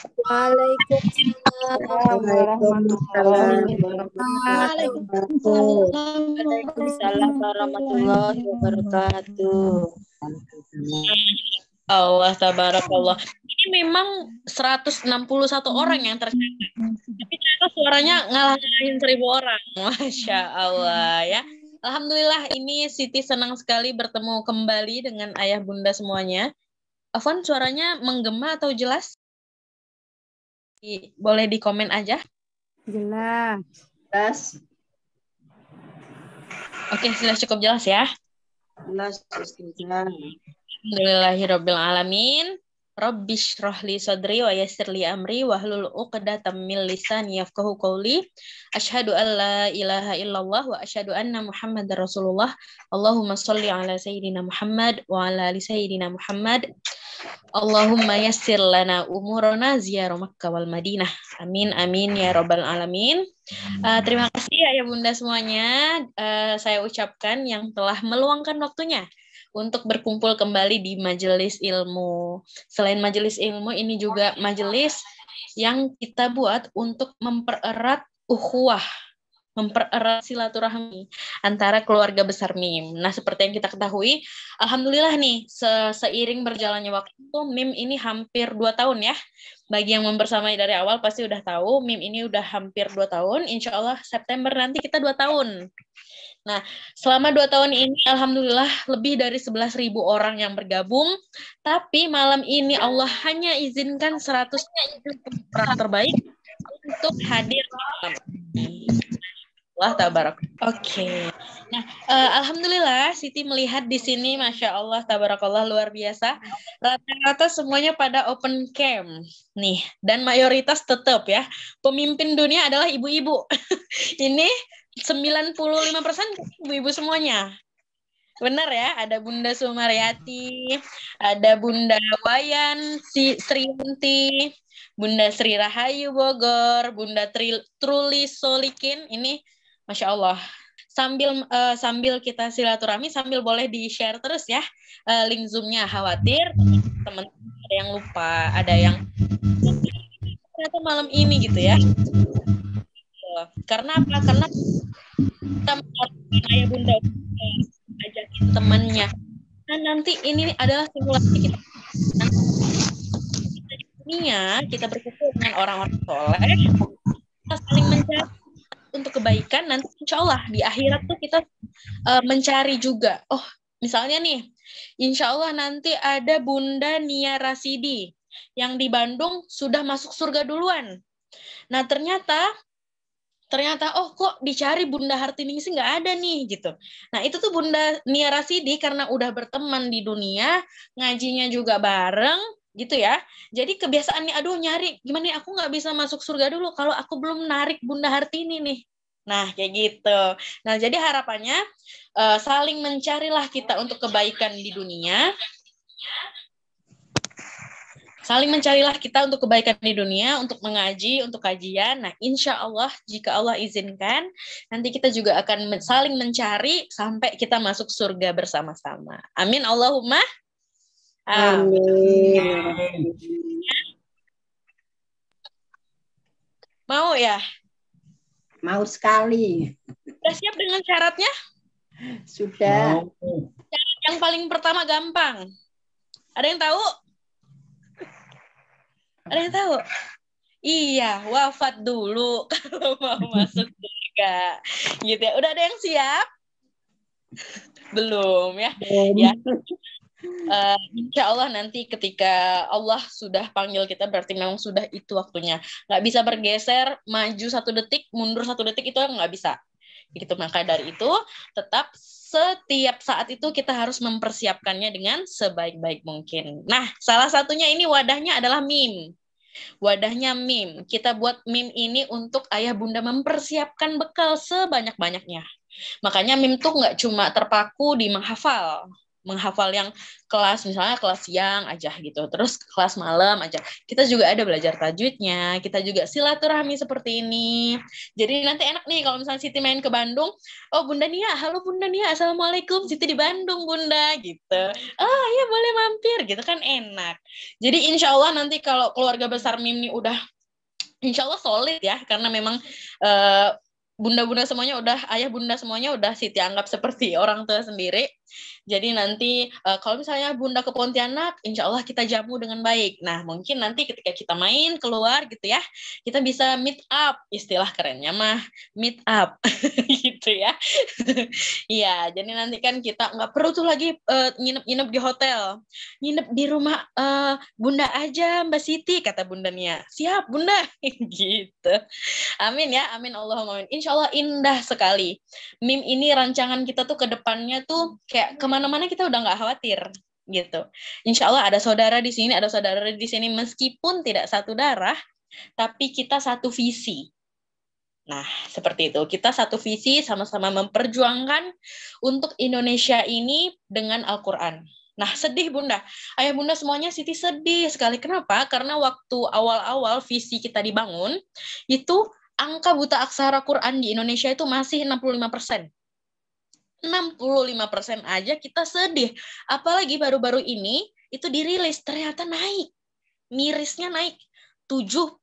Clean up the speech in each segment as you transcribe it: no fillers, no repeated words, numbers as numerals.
Waalaikumsalam warahmatullahi Waalaikumsalam wabarakatuh. warahmatullahi wabarakatuh. Waalaikumsalam warahmatullahi wabarakatuh. Allah tabarakallah. Ini memang 161 orang yang tercatat. Tapi ternyata suaranya ngalahin 1000 orang. Masya Allah ya. Alhamdulillah ini Siti senang sekali bertemu kembali dengan ayah bunda semuanya. Afwan, suaranya menggema atau jelas? Boleh di komen aja. Jelas. Jelas. Oke, sudah cukup jelas ya. Jelas, Ustazah. Alhamdulillahirabbil alamin. Rabbish rohli sadri wa yassir li amri wahlul 'uqdatam min lisani yafqahu qawli. Asyhadu an la ilaha illallah wa asyhadu anna Muhammadar Rasulullah. Allahumma shalli ala sayyidina Muhammad wa ala ali sayyidina Muhammad. Allahumma yassir lana umurana ziyarah Makkah wal Madinah. Amin amin ya rabbal alamin. Terima kasih ayah bunda semuanya. Saya ucapkan yang telah meluangkan waktunya untuk berkumpul kembali di majelis ilmu. Selain majelis ilmu, ini juga majelis yang kita buat untuk mempererat ukhuwah, mempererat silaturahmi antara keluarga besar MIM. Nah, seperti yang kita ketahui, alhamdulillah nih, seiring berjalannya waktu, MIM ini hampir 2 tahun ya. Bagi yang membersamai dari awal pasti udah tahu, MIM ini udah hampir 2 tahun. Insya Allah September nanti kita 2 tahun. Nah, selama 2 tahun ini, alhamdulillah lebih dari 11.000 orang yang bergabung. Tapi malam ini Allah hanya izinkan 100 orang terbaik untuk hadir di malam ini. Allah tabarak. Oke. Nah, alhamdulillah Siti melihat di sini, masya Allah, tabarakallah, luar biasa. Rata-rata semuanya pada open cam nih, dan mayoritas tetap ya. Pemimpin dunia adalah ibu-ibu. Ini 95% ibu-ibu semuanya. Benar ya, ada Bunda Sumaryati, ada Bunda Wayan, Sriyanti, Bunda Sri Rahayu Bogor, Bunda Truli Solikin. Ini Masya Allah. Sambil kita silaturahmi, sambil boleh di-share terus ya link Zoom-nya. Khawatir teman-teman ada yang lupa, ada yang ternyata malam ini gitu ya. Karena apa? Karena kita mengharapkan ayah bunda ajakin temannya. Nah, nanti ini adalah simulasi kita. Kita di dunia, kita berkumpul dengan orang-orang soleh, kita saling mencari untuk kebaikan. Nanti insya Allah di akhirat tuh kita mencari juga. Oh, misalnya nih, insya Allah nanti ada Bunda Nia Rasidi yang di Bandung sudah masuk surga duluan. Nah, ternyata oh kok dicari Bunda Hartiningsih nggak ada nih gitu. Nah itu tuh Bunda Nia Rasidi karena udah berteman di dunia, ngajinya juga bareng gitu ya. Jadi kebiasaannya aduh nyari gimana nih aku nggak bisa masuk surga dulu kalau aku belum narik Bunda Hartini nih. Nah kayak gitu. Nah jadi harapannya saling mencarilah kita untuk kebaikan di dunia. Saling mencarilah kita untuk kebaikan di dunia, untuk mengaji, untuk kajian. Nah, insya Allah, jika Allah izinkan, nanti kita juga akan saling mencari sampai kita masuk surga bersama-sama. Amin. Allahumma. Amin. Mau ya? Mau sekali. Sudah siap dengan syaratnya? Sudah. Syarat yang paling pertama gampang. Ada yang tahu? Ada yang tahu? Iya, wafat dulu kalau mau masuk surga. Gitu ya. Udah ada yang siap? Belum ya? Ya. Insya Allah nanti ketika Allah sudah panggil kita berarti memang sudah itu waktunya. Nggak bisa bergeser, maju 1 detik, mundur 1 detik, itu nggak bisa. Gitu. Maka dari itu tetap setiap saat itu kita harus mempersiapkannya dengan sebaik-baik mungkin. Nah, salah satunya ini wadahnya adalah MIM. Wadahnya MIM. Kita buat MIM ini untuk ayah bunda mempersiapkan bekal sebanyak-banyaknya. Makanya MIM tuh nggak cuma terpaku di menghafal. menghafal yang kelas, misalnya kelas siang aja gitu, terus kelas malam aja. Kita juga ada belajar tajwidnya, kita juga silaturahmi seperti ini. Jadi nanti enak nih kalau misalnya Siti main ke Bandung, oh Bunda Nia, halo Bunda Nia, Assalamualaikum, Siti di Bandung Bunda, gitu. Oh iya boleh mampir, gitu kan enak. Jadi insya Allah nanti kalau keluarga besar Mim nih udah insya Allah solid ya, karena memang bunda-bunda semuanya udah, ayah bunda semuanya udah Siti anggap seperti orang tua sendiri. Jadi nanti kalau misalnya bunda ke Pontianak, insya Allah kita jamu dengan baik. Nah mungkin nanti ketika kita main keluar gitu ya, kita bisa meet up, istilah kerennya mah meet up gitu ya. Iya, jadi nanti kan kita nggak perlu tuh lagi nginep-nginep di hotel, nginep di rumah bunda aja Mbak Siti, kata bunda Nia. Siap bunda, gitu. Amin ya, amin Allahumma amin. Insya Allah indah sekali. Mim ini rancangan kita tuh ke depannya tuh kayak kemana-mana kita udah nggak khawatir gitu. Insya Allah ada saudara di sini, ada saudara di sini meskipun tidak satu darah, tapi kita satu visi. Nah, seperti itu. Kita satu visi, sama-sama memperjuangkan untuk Indonesia ini dengan Al-Quran. Nah, sedih Bunda. Ayah Bunda semuanya Siti sedih sekali. Kenapa? Karena waktu awal-awal visi kita dibangun, itu angka buta aksara Quran di Indonesia itu masih 65%. 65% aja kita sedih. Apalagi baru-baru ini itu dirilis, ternyata naik. Mirisnya naik 72%.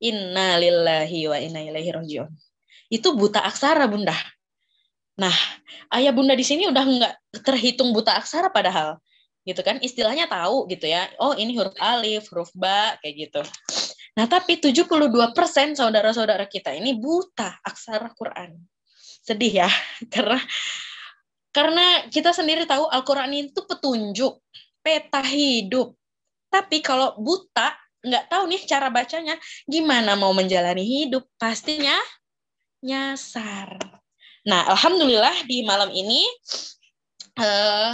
Inna lillahi wa inna ilaihi rajiun. Itu buta aksara Bunda. Nah, ayah Bunda di sini udah nggak terhitung buta aksara padahal. Gitu kan, istilahnya tahu gitu ya. Oh ini huruf alif, huruf ba, kayak gitu. Nah, tapi 72% saudara-saudara kita ini buta aksara Quran. Sedih ya, karena kita sendiri tahu Al-Quran itu petunjuk, peta hidup. Tapi kalau buta, nggak tahu nih cara bacanya, gimana mau menjalani hidup? Pastinya nyasar. Nah, alhamdulillah di malam ini,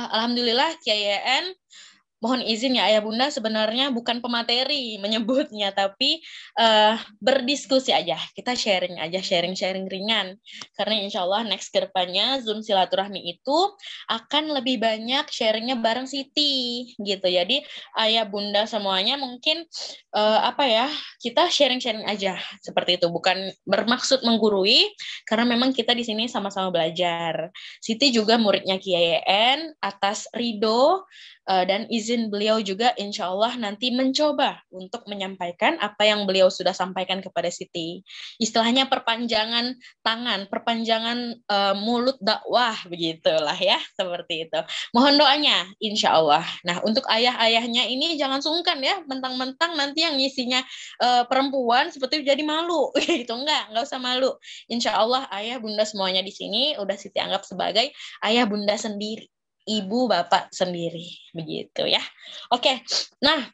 alhamdulillah KYN, mohon izin ya ayah bunda, sebenarnya bukan pemateri menyebutnya, tapi berdiskusi aja, kita sharing aja, sharing ringan, karena insya Allah next ke depannya Zoom silaturahmi itu akan lebih banyak sharingnya bareng Siti gitu. Jadi ayah bunda semuanya mungkin kita sharing aja seperti itu, bukan bermaksud menggurui, karena memang kita di sini sama-sama belajar. Siti juga muridnya KYN, atas ridho dan izin beliau juga insya Allah nanti mencoba untuk menyampaikan apa yang beliau sudah sampaikan kepada Siti. Istilahnya perpanjangan tangan, perpanjangan mulut dakwah, begitulah ya, seperti itu. Mohon doanya insya Allah. Nah, untuk ayah-ayahnya ini jangan sungkan ya, mentang-mentang nanti yang ngisinya perempuan seperti jadi malu gitu. Enggak usah malu. Insya Allah ayah bunda semuanya di sini udah Siti anggap sebagai ayah bunda sendiri, ibu bapak sendiri, begitu ya. Oke, nah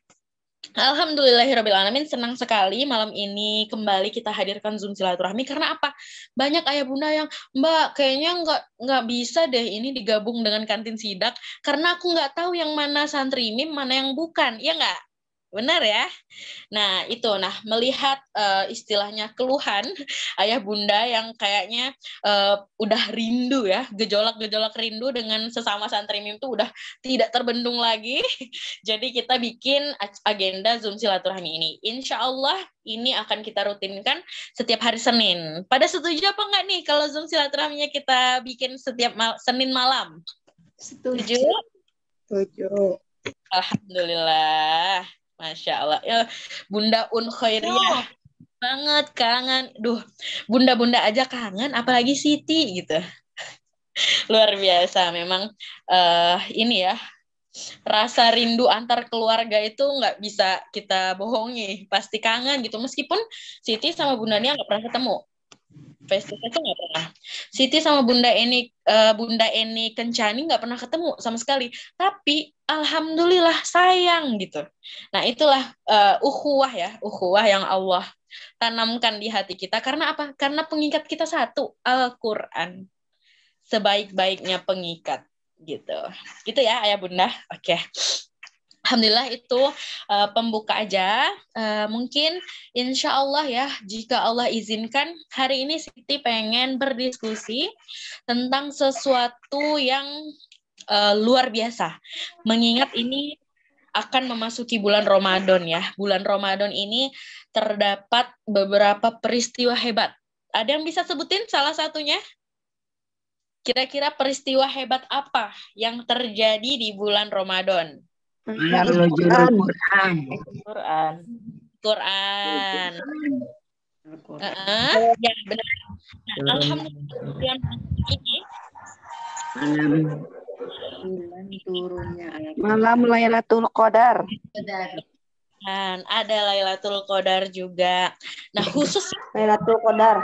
alhamdulillahirrabbilalamin, senang sekali malam ini kembali kita hadirkan Zoom silaturahmi. Karena apa? Banyak ayah bunda yang, Mbak, kayaknya nggak bisa deh ini digabung dengan kantin sidak, karena aku nggak tahu yang mana santri mim, mana yang bukan, ya nggak? Benar ya? Nah, itu. Nah, melihat istilahnya keluhan ayah bunda yang kayaknya udah rindu ya, gejolak-gejolak rindu dengan sesama santri mim itu udah tidak terbendung lagi. Jadi kita bikin agenda Zoom silaturahmi ini. Insya Allah ini akan kita rutinkan setiap hari Senin. Pada setuju apa enggak nih kalau Zoom silaturahminya kita bikin setiap Senin malam? Setuju? Setuju. Alhamdulillah. Masya Allah. Ya, Bunda Khairiyah banget kangen. Duh, bunda-bunda aja kangen, apalagi Siti gitu. Luar biasa. Memang ini ya, rasa rindu antar keluarga itu nggak bisa kita bohongi. Pasti kangen gitu. Meskipun Siti sama Bunda Nia nggak pernah ketemu. Face-to-face itu nggak pernah. Siti sama Bunda Eni Kencani nggak pernah ketemu sama sekali. Tapi alhamdulillah sayang gitu. Nah itulah ukhuwah yang Allah tanamkan di hati kita. Karena apa? Karena pengikat kita satu, Al-Quran. Sebaik-baiknya pengikat gitu. Gitu ya ayah bunda. Oke. Alhamdulillah itu pembuka aja. Mungkin insya Allah ya, jika Allah izinkan, hari ini Siti pengen berdiskusi tentang sesuatu yang luar biasa. Mengingat ini akan memasuki bulan Ramadan ya. Bulan Ramadan ini terdapat beberapa peristiwa hebat. Ada yang bisa sebutin salah satunya? Kira-kira peristiwa hebat apa yang terjadi di bulan Ramadan? Quran. Quran. Quran. Ya benar. Nah, alhamdulillah ini Bulan turunnya ayat. Malam Lailatul Qadar. dan ada Lailatul Qadar juga. Nah, khusus Lailatul Qadar.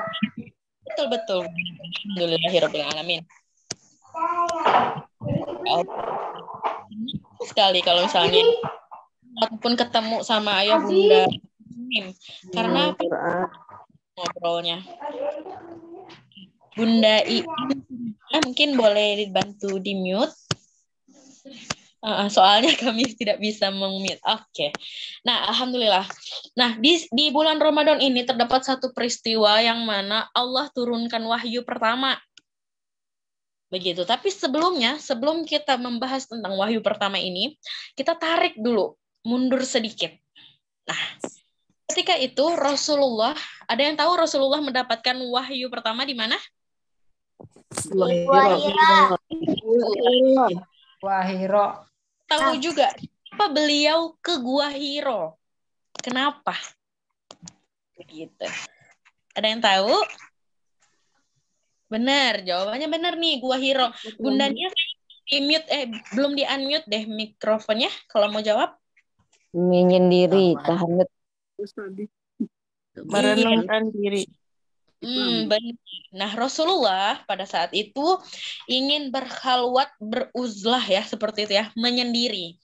betul. Alhamdulillahirabbil alamin. Sekali kalau misalnya ataupun ketemu sama ayah bunda, karena apa? Ngobrolnya. Bunda mungkin boleh dibantu di mute. Soalnya kami tidak bisa meng-mute. Oke. Nah, alhamdulillah. Nah, di bulan Ramadan ini terdapat satu peristiwa yang mana Allah turunkan wahyu pertama. Begitu. Tapi sebelum kita membahas tentang wahyu pertama ini, kita tarik dulu, mundur sedikit. Nah, ketika itu Rasulullah, ada yang tahu Rasulullah mendapatkan wahyu pertama di mana? Gua Hiro. Tahu juga, kenapa beliau ke Gua Hiro? Kenapa? Begitu. Ada yang tahu? Benar, jawabannya benar nih, Gua Hiro. Bundanya belum di-unmute deh mikrofonnya kalau mau jawab. Menyendiri, tahan. Merenungkan diri. Benar. Nah, Rasulullah pada saat itu ingin berkhalwat, beruzlah ya, seperti itu ya, menyendiri.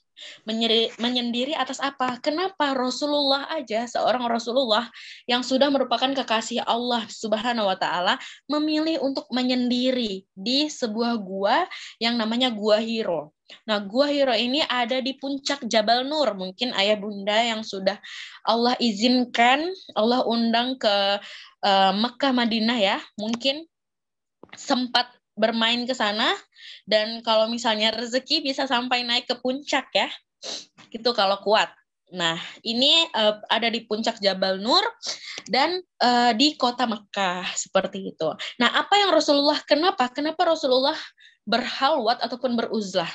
Menyendiri atas apa? Kenapa Rasulullah aja, seorang Rasulullah yang sudah merupakan kekasih Allah Subhanahu wa taala, memilih untuk menyendiri di sebuah gua yang namanya Gua Hiro. Nah, Gua Hiro ini ada di puncak Jabal Nur. Mungkin ayah bunda yang sudah Allah izinkan, Allah undang ke Mekah Madinah ya, mungkin sempat bermain ke sana, dan kalau misalnya rezeki bisa sampai naik ke puncak ya, gitu kalau kuat. Nah, ini ada di puncak Jabal Nur dan di kota Mekah, seperti itu. Nah, apa yang kenapa Rasulullah berhalwat ataupun beruzlah?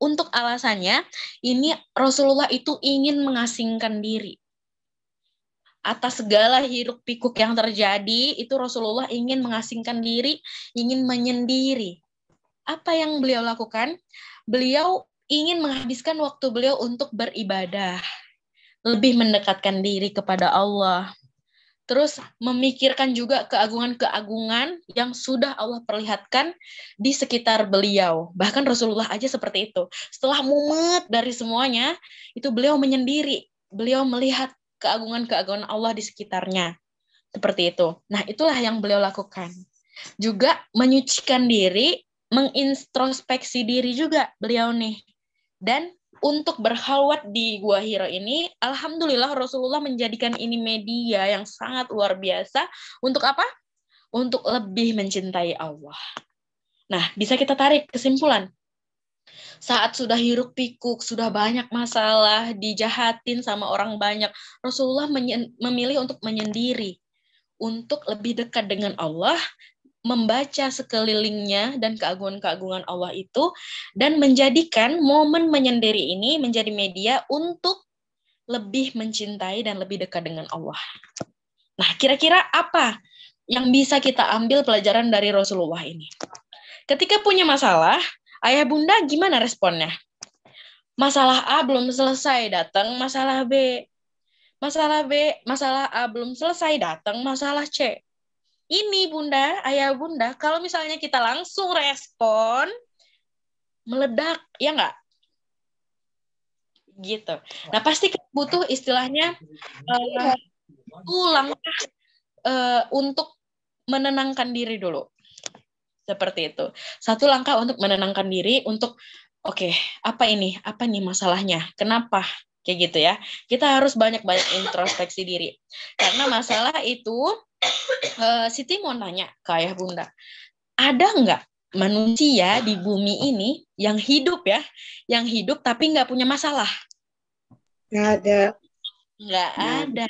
Untuk alasannya, ini Rasulullah itu ingin mengasingkan diri. Atas segala hiruk pikuk yang terjadi, itu Rasulullah ingin mengasingkan diri, ingin menyendiri. Apa yang beliau lakukan? Beliau ingin menghabiskan waktu beliau untuk beribadah, lebih mendekatkan diri kepada Allah. Terus memikirkan juga keagungan-keagungan yang sudah Allah perlihatkan di sekitar beliau. Bahkan Rasulullah aja seperti itu. Setelah mumet dari semuanya, itu beliau menyendiri. Beliau melihat keagungan-keagungan Allah di sekitarnya. Seperti itu. Nah, itulah yang beliau lakukan. Juga menyucikan diri, mengintrospeksi diri juga beliau nih. Dan untuk berkhalwat di Gua Hiro ini, alhamdulillah Rasulullah menjadikan ini media yang sangat luar biasa. Untuk apa? Untuk lebih mencintai Allah. Nah, bisa kita tarik kesimpulan. Saat sudah hiruk pikuk, sudah banyak masalah, dijahatin sama orang banyak, Rasulullah memilih untuk menyendiri, untuk lebih dekat dengan Allah, membaca sekelilingnya dan keagungan-keagungan Allah itu, dan menjadikan momen menyendiri ini menjadi media untuk lebih mencintai dan lebih dekat dengan Allah. Nah, kira-kira apa yang bisa kita ambil pelajaran dari Rasulullah ini? Ketika punya masalah, ayah bunda gimana responnya? Masalah A belum selesai, datang masalah B. Masalah A belum selesai, datang masalah C. Ini bunda, ayah bunda, kalau misalnya kita langsung respon, meledak, ya nggak? Gitu. Nah, pasti butuh istilahnya langkah untuk menenangkan diri dulu. Seperti itu. Satu langkah untuk menenangkan diri, untuk Oke, apa ini? Apa nih masalahnya? Kenapa? Kayak gitu ya. Kita harus banyak-banyak introspeksi diri. Karena masalah itu, Siti mau nanya ke ayah bunda, ada nggak manusia di bumi ini yang hidup ya, yang hidup tapi nggak punya masalah? Nggak ada. Nggak ada.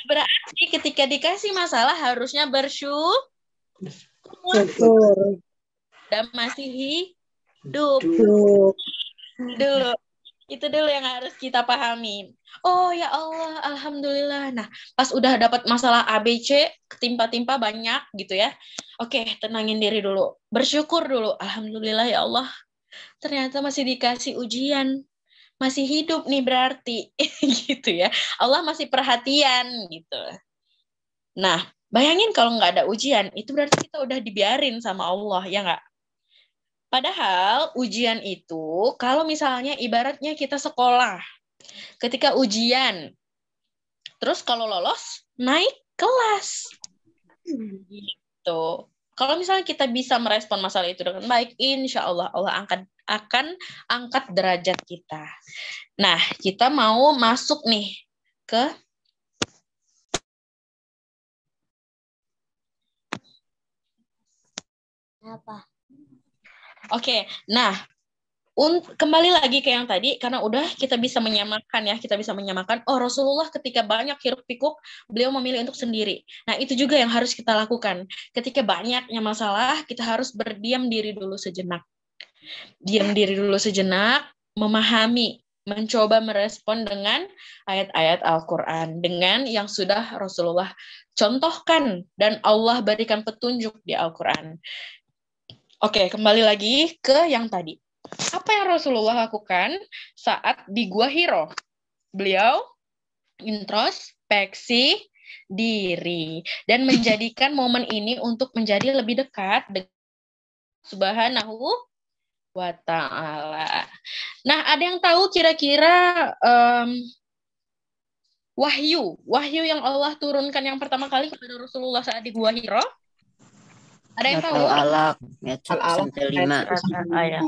Berarti ketika dikasih masalah harusnya bersyukur Syukur. dan masih hidup. Hidup. Dulu. Itu dulu yang harus kita pahami. Oh ya Allah, alhamdulillah. Nah, pas udah dapat masalah ABC, ketimpa-timpa banyak gitu ya. Oke, tenangin diri dulu. Bersyukur dulu. Alhamdulillah ya Allah. Ternyata masih dikasih ujian. Masih hidup nih berarti. Gitu ya. Allah masih perhatian gitu. Nah, bayangin kalau nggak ada ujian, itu berarti kita udah dibiarin sama Allah, ya nggak? Padahal ujian itu, kalau misalnya ibaratnya kita sekolah, ketika ujian, terus kalau lolos, naik kelas. Gitu. Kalau misalnya kita bisa merespon masalah itu dengan baik, insya Allah Allah akan angkat derajat kita. Nah, kita mau masuk nih ke apa? Oke, nah kembali lagi ke yang tadi, karena udah kita bisa menyamakan ya, oh Rasulullah ketika banyak hiruk pikuk, beliau memilih untuk sendiri. Nah itu juga yang harus kita lakukan. Ketika banyaknya masalah, kita harus berdiam diri dulu sejenak. Diam diri dulu sejenak, memahami, mencoba merespon dengan ayat-ayat Al-Quran, dengan yang sudah Rasulullah contohkan, dan Allah berikan petunjuk di Al-Quran. Oke, kembali lagi ke yang tadi. Apa yang Rasulullah lakukan saat di Gua Hiro? Beliau introspeksi diri dan menjadikan momen ini untuk menjadi lebih dekat dengan Subhanahu wa Ta'ala. Nah, ada yang tahu kira-kira wahyu yang Allah turunkan yang pertama kali kepada Rasulullah saat di Gua Hiro? Ada yang tahu? Al-Alaq ayat 1 sampai 5. Ayat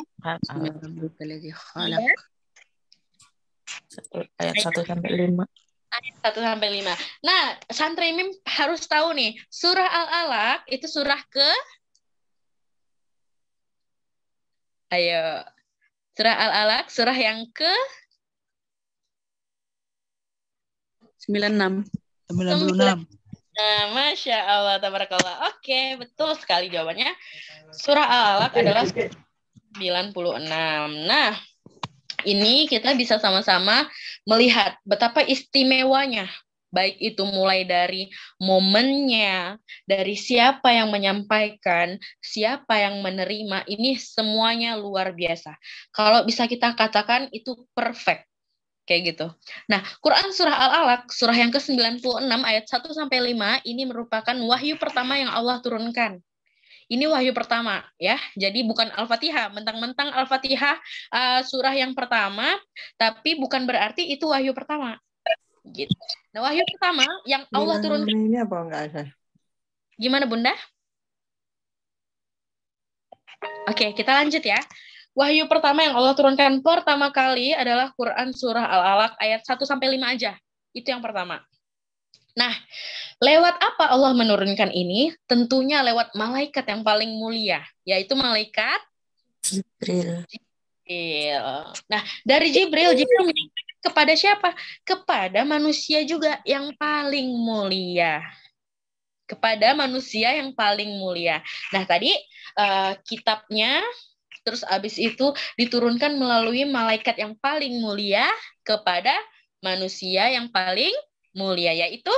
Ayat 1 sampai 5. Ayat 1 sampai 5. Nah, santri mim harus tahu nih, surah Al-Alaq itu surah ke Ayo. Surah Al-Alaq surah yang ke 96. 96. Nah, Masya Allah, tabarakallah. Oke, betul sekali jawabannya. Surah Al-Alaq adalah 96. Nah, ini kita bisa sama-sama melihat betapa istimewanya. Baik itu mulai dari momennya, dari siapa yang menyampaikan, siapa yang menerima, ini semuanya luar biasa. Kalau bisa kita katakan itu perfect. Kayak gitu. Nah, Quran surah Al-Alaq, surah yang ke-96 ayat 1 sampai 5 ini merupakan wahyu pertama yang Allah turunkan. Ini wahyu pertama ya. Jadi bukan Al-Fatihah, mentang-mentang Al-Fatihah surah yang pertama, tapi bukan berarti itu wahyu pertama. Gitu. Nah, wahyu pertama yang Allah turunkan. Ini apa enggak ada? Gimana, Bunda? Oke, kita lanjut ya. Wahyu pertama yang Allah turunkan pertama kali adalah Quran surah Al-Alaq ayat 1 sampai 5 aja. Itu yang pertama. Nah, lewat apa Allah menurunkan ini? Tentunya lewat malaikat yang paling mulia, yaitu malaikat Jibril. Nah, dari Jibril menyampaikan kepada siapa? Kepada manusia juga yang paling mulia. Kepada manusia yang paling mulia. Nah, tadi kitabnya terus abis itu diturunkan melalui malaikat yang paling mulia kepada manusia yang paling mulia, yaitu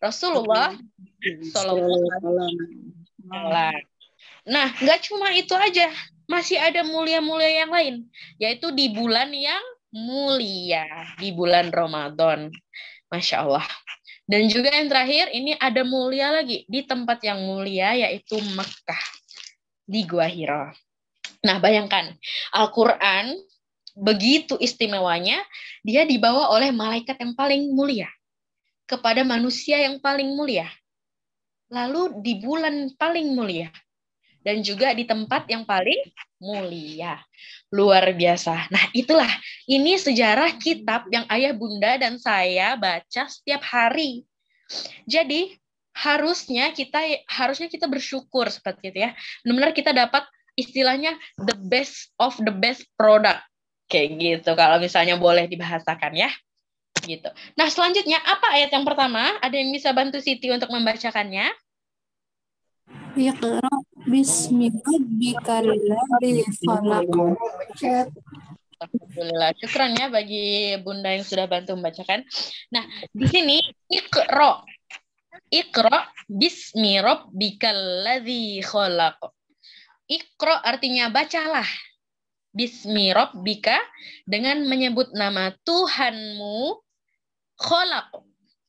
Rasulullah Sallallahu Alaihi Wasallam. Nah, nggak cuma itu aja, masih ada mulia-mulia yang lain, yaitu di bulan yang mulia, di bulan Ramadan. Masya Allah. Dan juga yang terakhir, ini ada mulia lagi di tempat yang mulia, yaitu Mekah, di Gua Hiro. Nah, bayangkan, Al-Quran begitu istimewanya, dia dibawa oleh malaikat yang paling mulia kepada manusia yang paling mulia. Lalu di bulan paling mulia. dan juga di tempat yang paling mulia. Luar biasa. Nah, itulah ini sejarah kitab yang ayah bunda dan saya baca setiap hari. Jadi harusnya kita bersyukur seperti itu ya. Benar-benar kita dapat istilahnya the best of the best product. Kayak gitu kalau misalnya boleh dibahasakan ya. Gitu. Nah, selanjutnya apa ayat yang pertama? Ada yang bisa bantu Siti untuk membacakannya? Iqra bismi rabbikal ladzi khalaq. Alhamdulillah. Syukran ya bagi Bunda yang sudah bantu membacakan. Nah, di sini Iqra bismi rabbikal ladzi khalaq. Iqra artinya bacalah. Bismi rabbika dengan menyebut nama Tuhanmu khalaq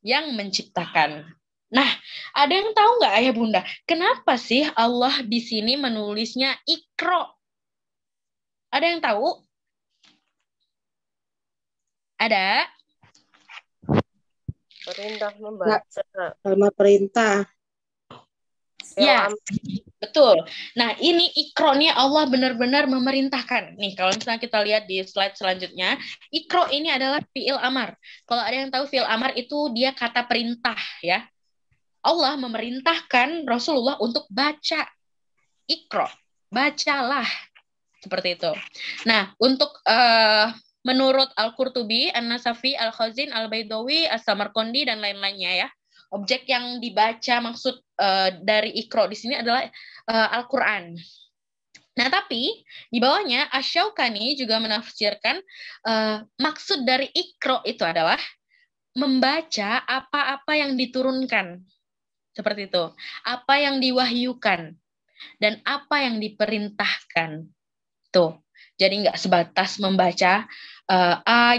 yang menciptakan. Nah, ada yang tahu nggak ayah bunda? Kenapa sih Allah di sini menulisnya Iqra? Ada yang tahu? Ada? Perintah membaca. Sama perintah. Ya, betul. Nah, ini Iqra nih Allah benar-benar memerintahkan. Nih, kalau misalnya kita lihat di slide selanjutnya, Iqra ini adalah fi'il amar. Kalau ada yang tahu fi'il amar itu dia kata perintah ya. Allah memerintahkan Rasulullah untuk baca. Iqra, bacalah. Seperti itu. Nah, untuk menurut Al-Qurtubi, An-Nasafi, Al-Khazin, Al-Baidawi, As-Samarqandi, dan lain-lainnya ya, objek yang dibaca maksud dari Iqra di sini adalah Al-Quran. Nah, tapi di bawahnya Asy-Syaukani juga menafsirkan maksud dari Iqra itu adalah membaca apa-apa yang diturunkan. Seperti itu. Apa yang diwahyukan dan apa yang diperintahkan. Tuh. Jadi nggak sebatas membaca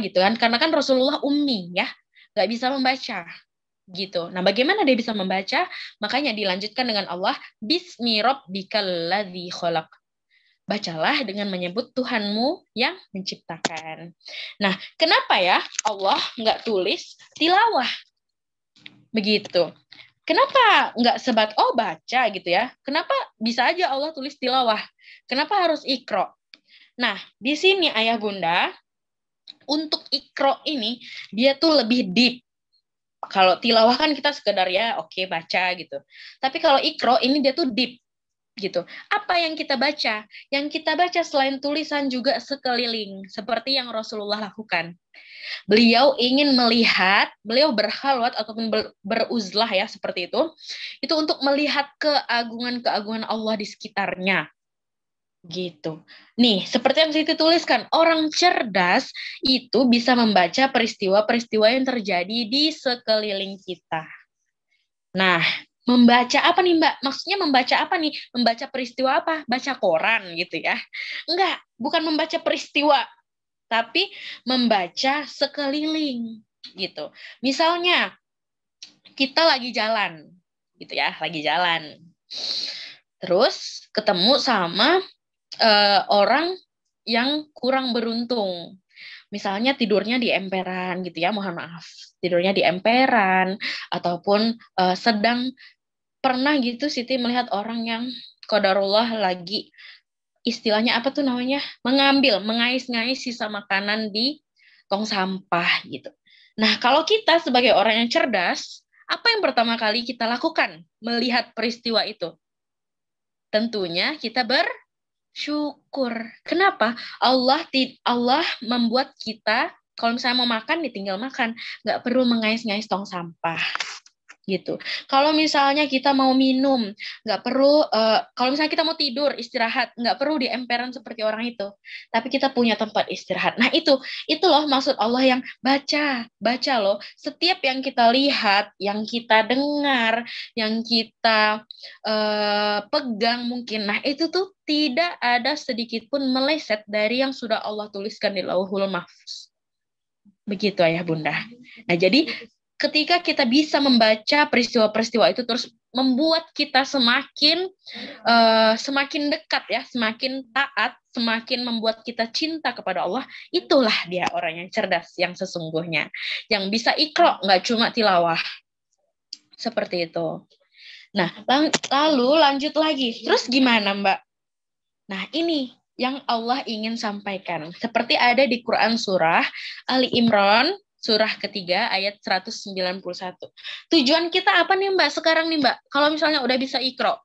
gitu kan. Karena kan Rasulullah ummi ya. Nggak bisa membaca. Gitu. Nah, bagaimana dia bisa membaca? Makanya dilanjutkan dengan Allah, Bismi rabbikal ladzi khalaq. Bacalah dengan menyebut Tuhanmu yang menciptakan. Nah, kenapa ya Allah nggak tulis tilawah? Begitu. Kenapa nggak baca gitu ya? Kenapa bisa aja Allah tulis tilawah? Kenapa harus Iqra? Nah, di sini ayah bunda, untuk Iqra ini, dia tuh lebih deep. Kalau tilawah kan kita sekedar ya oke baca gitu. Tapi kalau Iqra ini dia tuh deep gitu. Apa yang kita baca? Yang kita baca selain tulisan juga sekeliling seperti yang Rasulullah lakukan. Beliau ingin melihat, beliau berkhalwat ataupun beruzlah ya seperti itu untuk melihat keagungan-keagungan Allah di sekitarnya. Gitu. Nih, seperti yang Siti tuliskan, orang cerdas itu bisa membaca peristiwa-peristiwa yang terjadi di sekeliling kita. Nah, membaca apa nih Mbak? Maksudnya membaca apa nih? Membaca peristiwa apa? Baca koran gitu ya? Enggak, bukan membaca peristiwa, tapi membaca sekeliling gitu. Misalnya, kita lagi jalan gitu ya, lagi jalan. Terus ketemu sama orang yang kurang beruntung. Misalnya tidurnya di emperan gitu ya, mohon maaf. Tidurnya di emperan ataupun sedang pernah gitu Siti melihat orang yang qadarullah lagi istilahnya apa tuh namanya? mengais-ngais sisa makanan di tong sampah gitu. Nah, kalau kita sebagai orang yang cerdas, apa yang pertama kali kita lakukan melihat peristiwa itu? Tentunya kita bersyukur. Kenapa? Allah membuat kita kalau misalnya mau makan ditinggal makan, nggak perlu mengais-ngais tong sampah. Gitu. Kalau misalnya kita mau minum, nggak perlu. Kalau misalnya kita mau tidur, istirahat, nggak perlu di emperan seperti orang itu. Tapi kita punya tempat istirahat. Nah itu loh maksud Allah yang baca loh. Setiap yang kita lihat, yang kita dengar, yang kita pegang mungkin. Nah itu tuh tidak ada sedikit pun meleset dari yang sudah Allah tuliskan di Lauhul Mahfuz. Begitu ayah bunda. Nah jadi ketika kita bisa membaca peristiwa-peristiwa itu terus membuat kita semakin dekat ya, semakin taat, semakin membuat kita cinta kepada Allah, itulah dia orang yang cerdas yang sesungguhnya. Yang bisa Iqra, nggak cuma tilawah. Seperti itu. Nah, lalu lanjut lagi. Terus gimana, Mbak? Nah, ini yang Allah ingin sampaikan. Seperti ada di Quran surah Ali Imran, surah ketiga ayat 191. Tujuan kita apa nih, Mbak? Sekarang nih, Mbak, kalau misalnya udah bisa Iqra,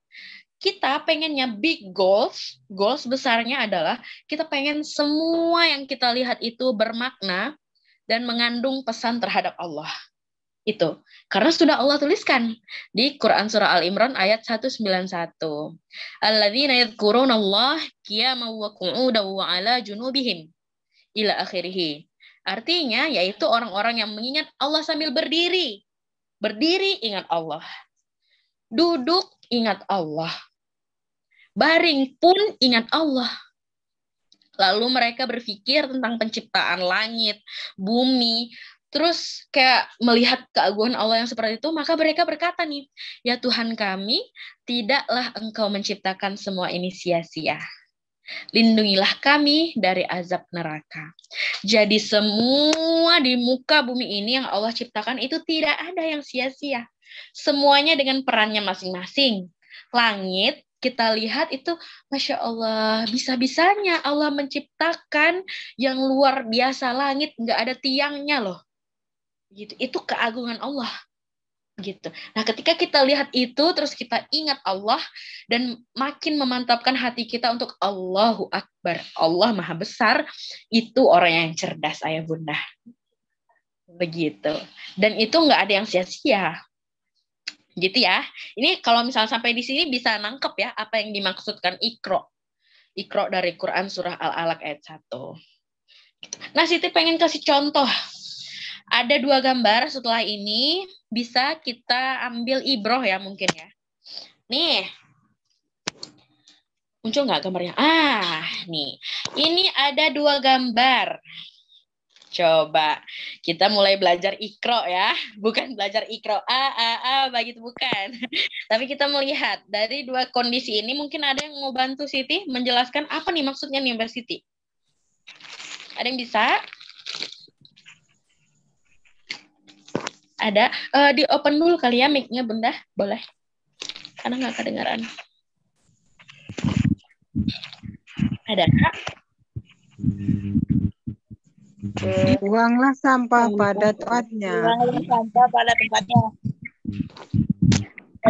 kita pengennya big goals besarnya adalah kita pengen semua yang kita lihat itu bermakna dan mengandung pesan terhadap Allah. Itu. Karena sudah Allah tuliskan di Quran surah Al-Imran ayat 191. Alladzina yadhkuruna Allah qiyaman wa qu'udan wa 'ala junubihim ila akhirih. Artinya yaitu orang-orang yang mengingat Allah sambil berdiri. Berdiri ingat Allah. Duduk ingat Allah. Baring pun ingat Allah. Lalu mereka berpikir tentang penciptaan langit, bumi, terus kayak melihat keagungan Allah yang seperti itu, maka mereka berkata nih, ya Tuhan kami, tidaklah Engkau menciptakan semua ini sia-sia. Lindungilah kami dari azab neraka. Jadi semua di muka bumi ini yang Allah ciptakan itu tidak ada yang sia-sia. Semuanya dengan perannya masing-masing. Langit, kita lihat itu, Masya Allah, bisa-bisanya Allah menciptakan yang luar biasa langit, nggak ada tiangnya loh. Gitu, itu keagungan Allah gitu. Nah, ketika kita lihat itu terus kita ingat Allah dan makin memantapkan hati kita untuk Allahu Akbar, Allah Maha Besar, itu orang yang cerdas ayah bunda. Begitu. Dan itu nggak ada yang sia-sia. Gitu ya. Ini kalau misalnya sampai di sini bisa nangkep ya apa yang dimaksudkan Iqra. Iqra dari Quran surah Al-Alaq ayat 1. Nah, Siti pengen kasih contoh. Ada 2 gambar setelah ini, bisa kita ambil ibroh ya mungkin ya. Nih, muncul nggak gambarnya? Nih, ini ada 2 gambar. Coba, kita mulai belajar Iqra ya, bukan belajar Iqra begitu bukan. Tapi kita melihat dari 2 kondisi ini, mungkin ada yang mau bantu Siti menjelaskan apa nih maksudnya nih Mbak Siti? Ada yang bisa? Ada, di open dulu kali ya mic-nya Bunda, boleh? Karena nggak kedengaran. Ada? Buanglah sampah pada tempatnya. Buanglah sampah pada tempatnya.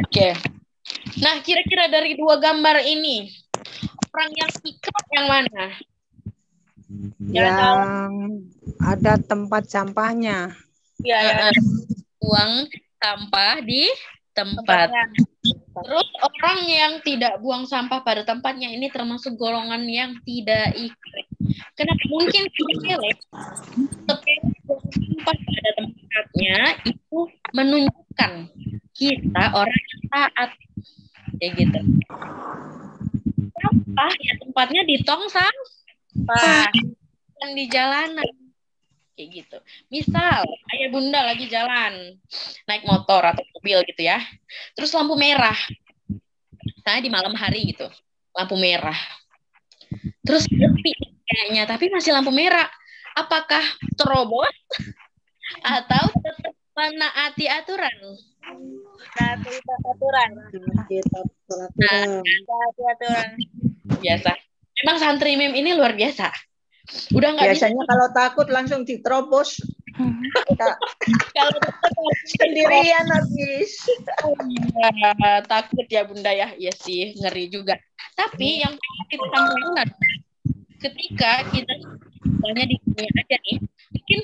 Oke. Nah, kira-kira dari 2 gambar ini, orang yang Iqra yang mana? Yang ada tempat sampahnya. Ya, buang sampah di tempat. Terus orang yang tidak buang sampah pada tempatnya ini termasuk golongan yang tidak Iqra. Kenapa mungkin sepele buang sampah pada tempatnya itu menunjukkan kita orang yang taat, kayak gitu. Sampah ya tempatnya di tong sampah, bukan di jalanan. Kayak gitu. Misal, ayah bunda lagi jalan, naik motor atau mobil gitu ya. Terus lampu merah. Saya di malam hari gitu. Lampu merah. Terus sepi kayaknya, tapi masih lampu merah. Apakah terobos atau tetap menaati aturan? Menaati aturan. Menaati aturan. Biasa. Memang santri mem ini luar biasa. Udah nggak biasanya bisa. Kalau takut langsung diterobos. Kalau sendirian habis. Takut ya bunda ya, iya sih ngeri juga. Tapi yang kita sampaikan ketika kita misalnya di dunia aja nih, mungkin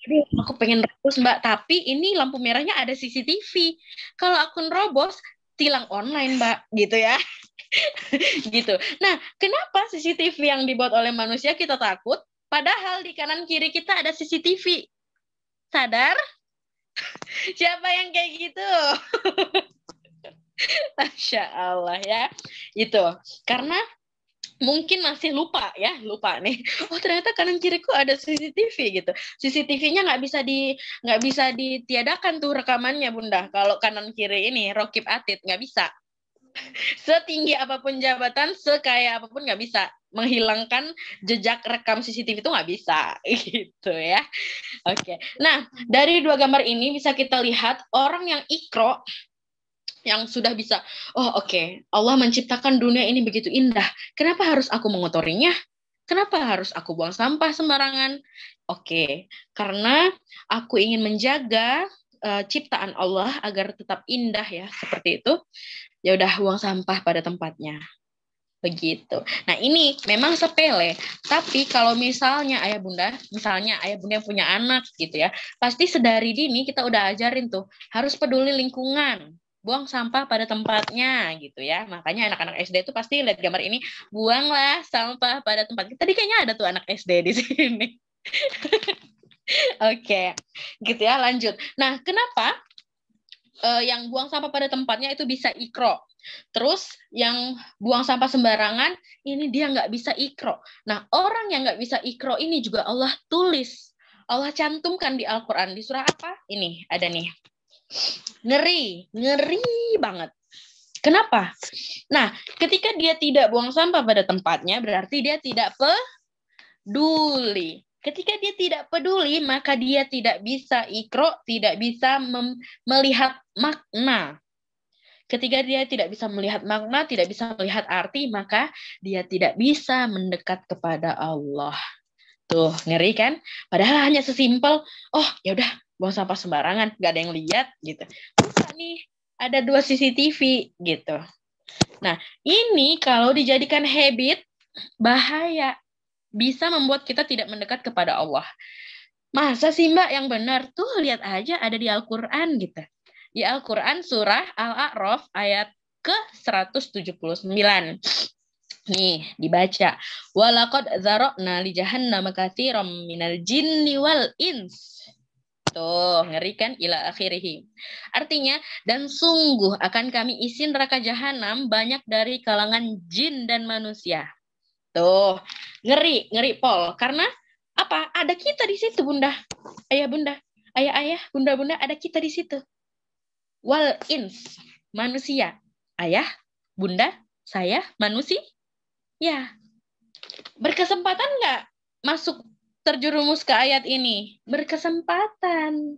aduh aku pengen nerobos mbak, tapi ini lampu merahnya ada CCTV. Kalau akun robos tilang online mbak, gitu ya. Gitu. Nah, kenapa CCTV yang dibuat oleh manusia kita takut, padahal di kanan kiri kita ada CCTV? Sadar? Siapa yang kayak gitu? Masya Allah ya. Itu. Karena mungkin masih lupa nih. Oh ternyata kanan kiriku ada CCTV gitu. CCTV-nya nggak bisa ditiadakan tuh rekamannya bunda. Kalau kanan kiri ini Rokib Atid nggak bisa. Setinggi apapun jabatan, sekaya apapun nggak bisa menghilangkan jejak rekam CCTV itu nggak bisa, gitu ya. Oke. Nah, dari 2 gambar ini bisa kita lihat orang yang Iqra yang sudah bisa, oh oke, Allah menciptakan dunia ini begitu indah. Kenapa harus aku mengotorinya? Kenapa harus aku buang sampah sembarangan? Oke, karena aku ingin menjaga ciptaan Allah agar tetap indah ya, seperti itu. Ya udah, buang sampah pada tempatnya. Begitu. Nah, ini memang sepele, tapi kalau misalnya ayah bunda yang punya anak gitu ya, pasti sedari dini kita udah ajarin tuh, harus peduli lingkungan, buang sampah pada tempatnya gitu ya. Makanya anak-anak SD itu pasti lihat gambar ini, buanglah sampah pada tempat. Tadi kayaknya ada tuh anak SD di sini. Oke, gitu ya, lanjut. Nah, kenapa yang buang sampah pada tempatnya itu bisa ikro? Terus yang buang sampah sembarangan, ini dia nggak bisa ikro. Nah, orang yang nggak bisa ikro ini juga Allah tulis. Allah cantumkan di Al-Quran. Di surah apa? Ini, ada nih. Ngeri banget. Kenapa? Nah, ketika dia tidak buang sampah pada tempatnya, berarti dia tidak peduli. Ketika dia tidak peduli, maka dia tidak bisa ikro, tidak bisa melihat makna. Ketika dia tidak bisa melihat makna, tidak bisa melihat arti, maka dia tidak bisa mendekat kepada Allah. Tuh, ngeri kan? Padahal hanya sesimpel, oh ya udah, buang sampah sembarangan, nggak ada yang lihat gitu. Bisa nih, ada 2 CCTV gitu. Nah, ini kalau dijadikan habit, bahaya. Bisa membuat kita tidak mendekat kepada Allah. Masa sih Mbak yang benar? Tuh, lihat aja ada di Al-Quran gitu. Di Al-Quran surah Al-A'raf ayat ke-179. Nih, dibaca. Walaqad zara'na li jahannama katsiran minal jinni wal ins. Tuh, ngeri kan? Ila akhirih. Artinya, dan sungguh akan kami isi neraka jahanam banyak dari kalangan jin dan manusia. Tuh, ngeri Pol. Karena apa? Ada kita di situ, Bunda. Ayah, Bunda. Ayah, Bunda, ada kita di situ. Wal ins, manusia. Ayah, Bunda, saya, manusia. Ya. Berkesempatan nggak masuk terjerumus ke ayat ini? Berkesempatan.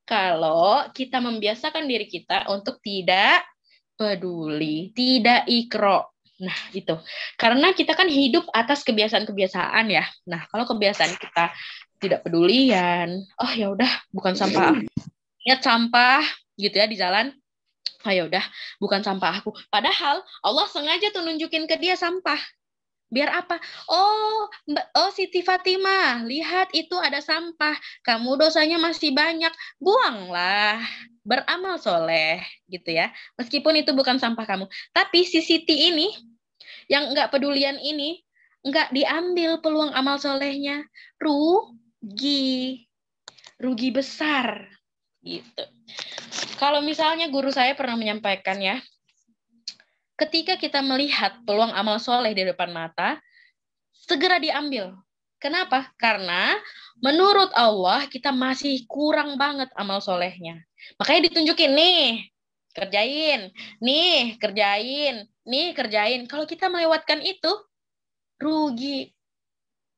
Kalau kita membiasakan diri kita untuk tidak peduli, tidak ikro. Nah, itu. Karena kita kan hidup atas kebiasaan-kebiasaan ya. Nah, kalau kebiasaan kita tidak pedulian, oh ya udah, bukan sampah. Lihat sampah gitu ya di jalan. Oh ya udah, bukan sampah aku. Padahal Allah sengaja tuh nunjukin ke dia sampah. Biar apa? Oh Siti Fatimah, lihat itu ada sampah. Kamu dosanya masih banyak. Buanglah. Beramal soleh gitu ya. Meskipun itu bukan sampah kamu. Tapi si Siti ini, yang nggak pedulian ini, nggak diambil peluang amal solehnya. Rugi besar gitu. Kalau misalnya guru saya pernah menyampaikan ya, ketika kita melihat peluang amal soleh di depan mata, segera diambil. Kenapa? Karena menurut Allah kita masih kurang banget amal solehnya. Makanya ditunjukin nih, kerjain, nih kerjain, nih kerjain. Kalau kita melewatkan itu, rugi.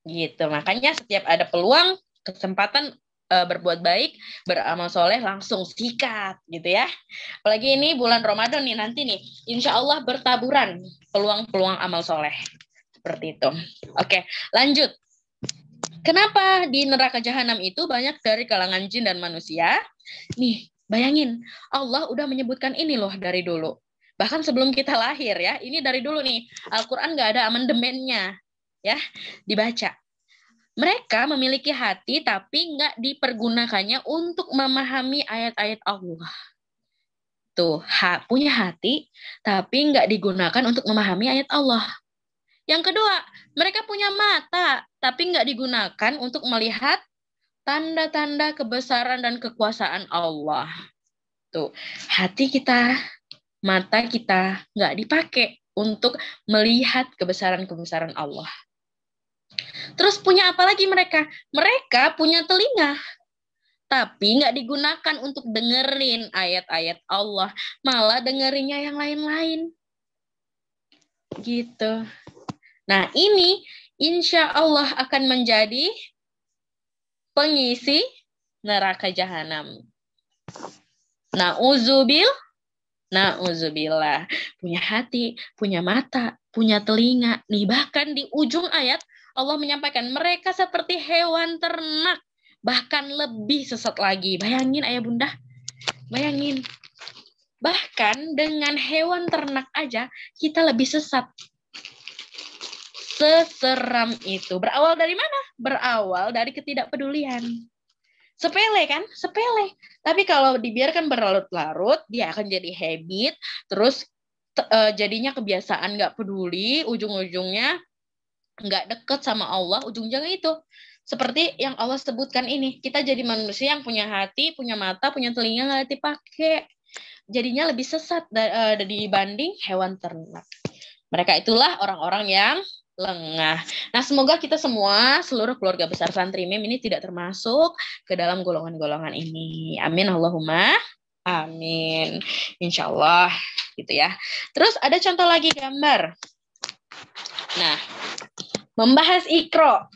Gitu. Makanya setiap ada peluang, kesempatan berbuat baik, beramal soleh, langsung sikat gitu ya. Apalagi ini bulan Ramadan nih, nanti nih, insya Allah bertaburan peluang-peluang amal soleh. Seperti itu. Oke, lanjut. Kenapa di neraka jahanam itu banyak dari kalangan jin dan manusia? Nih, bayangin, Allah udah menyebutkan ini loh dari dulu. Bahkan sebelum kita lahir ya, ini dari dulu nih. Al-Quran nggak ada amandemennya. Ya, dibaca. Mereka memiliki hati tapi nggak dipergunakannya untuk memahami ayat-ayat Allah. Tuh, punya hati tapi nggak digunakan untuk memahami ayat Allah. Yang kedua, mereka punya mata tapi nggak digunakan untuk melihat tanda-tanda kebesaran dan kekuasaan Allah. Tuh, hati kita, mata kita nggak dipakai untuk melihat kebesaran-kebesaran Allah. Terus punya apa lagi mereka? Mereka punya telinga, tapi nggak digunakan untuk dengerin ayat-ayat Allah, malah dengerinnya yang lain-lain. Gitu. Nah, ini insya Allah akan menjadi pengisi neraka jahanam. Na'udzubillah Na'udzubillah. Punya hati, punya mata, punya telinga. Nih, bahkan di ujung ayat Allah menyampaikan mereka seperti hewan ternak. Bahkan lebih sesat lagi. Bayangin ayah bunda. Bayangin. Bahkan dengan hewan ternak aja kita lebih sesat. Seseram itu. Berawal dari mana? Berawal dari ketidakpedulian. Sepele kan? Sepele. Tapi kalau dibiarkan berlarut-larut, dia akan jadi habit, terus jadinya kebiasaan nggak peduli, ujung-ujungnya nggak deket sama Allah, ujung-ujungnya itu. Seperti yang Allah sebutkan ini, kita jadi manusia yang punya hati, punya mata, punya telinga, nggak dipakai. Jadinya lebih sesat dibanding hewan ternak. Mereka itulah orang-orang yang lengah. Nah, semoga kita semua, seluruh keluarga besar Santri Mem ini tidak termasuk ke dalam golongan-golongan ini. Amin Allahumma. Amin. Insya Allah gitu ya. Terus ada contoh lagi gambar. Nah, membahas Iqra.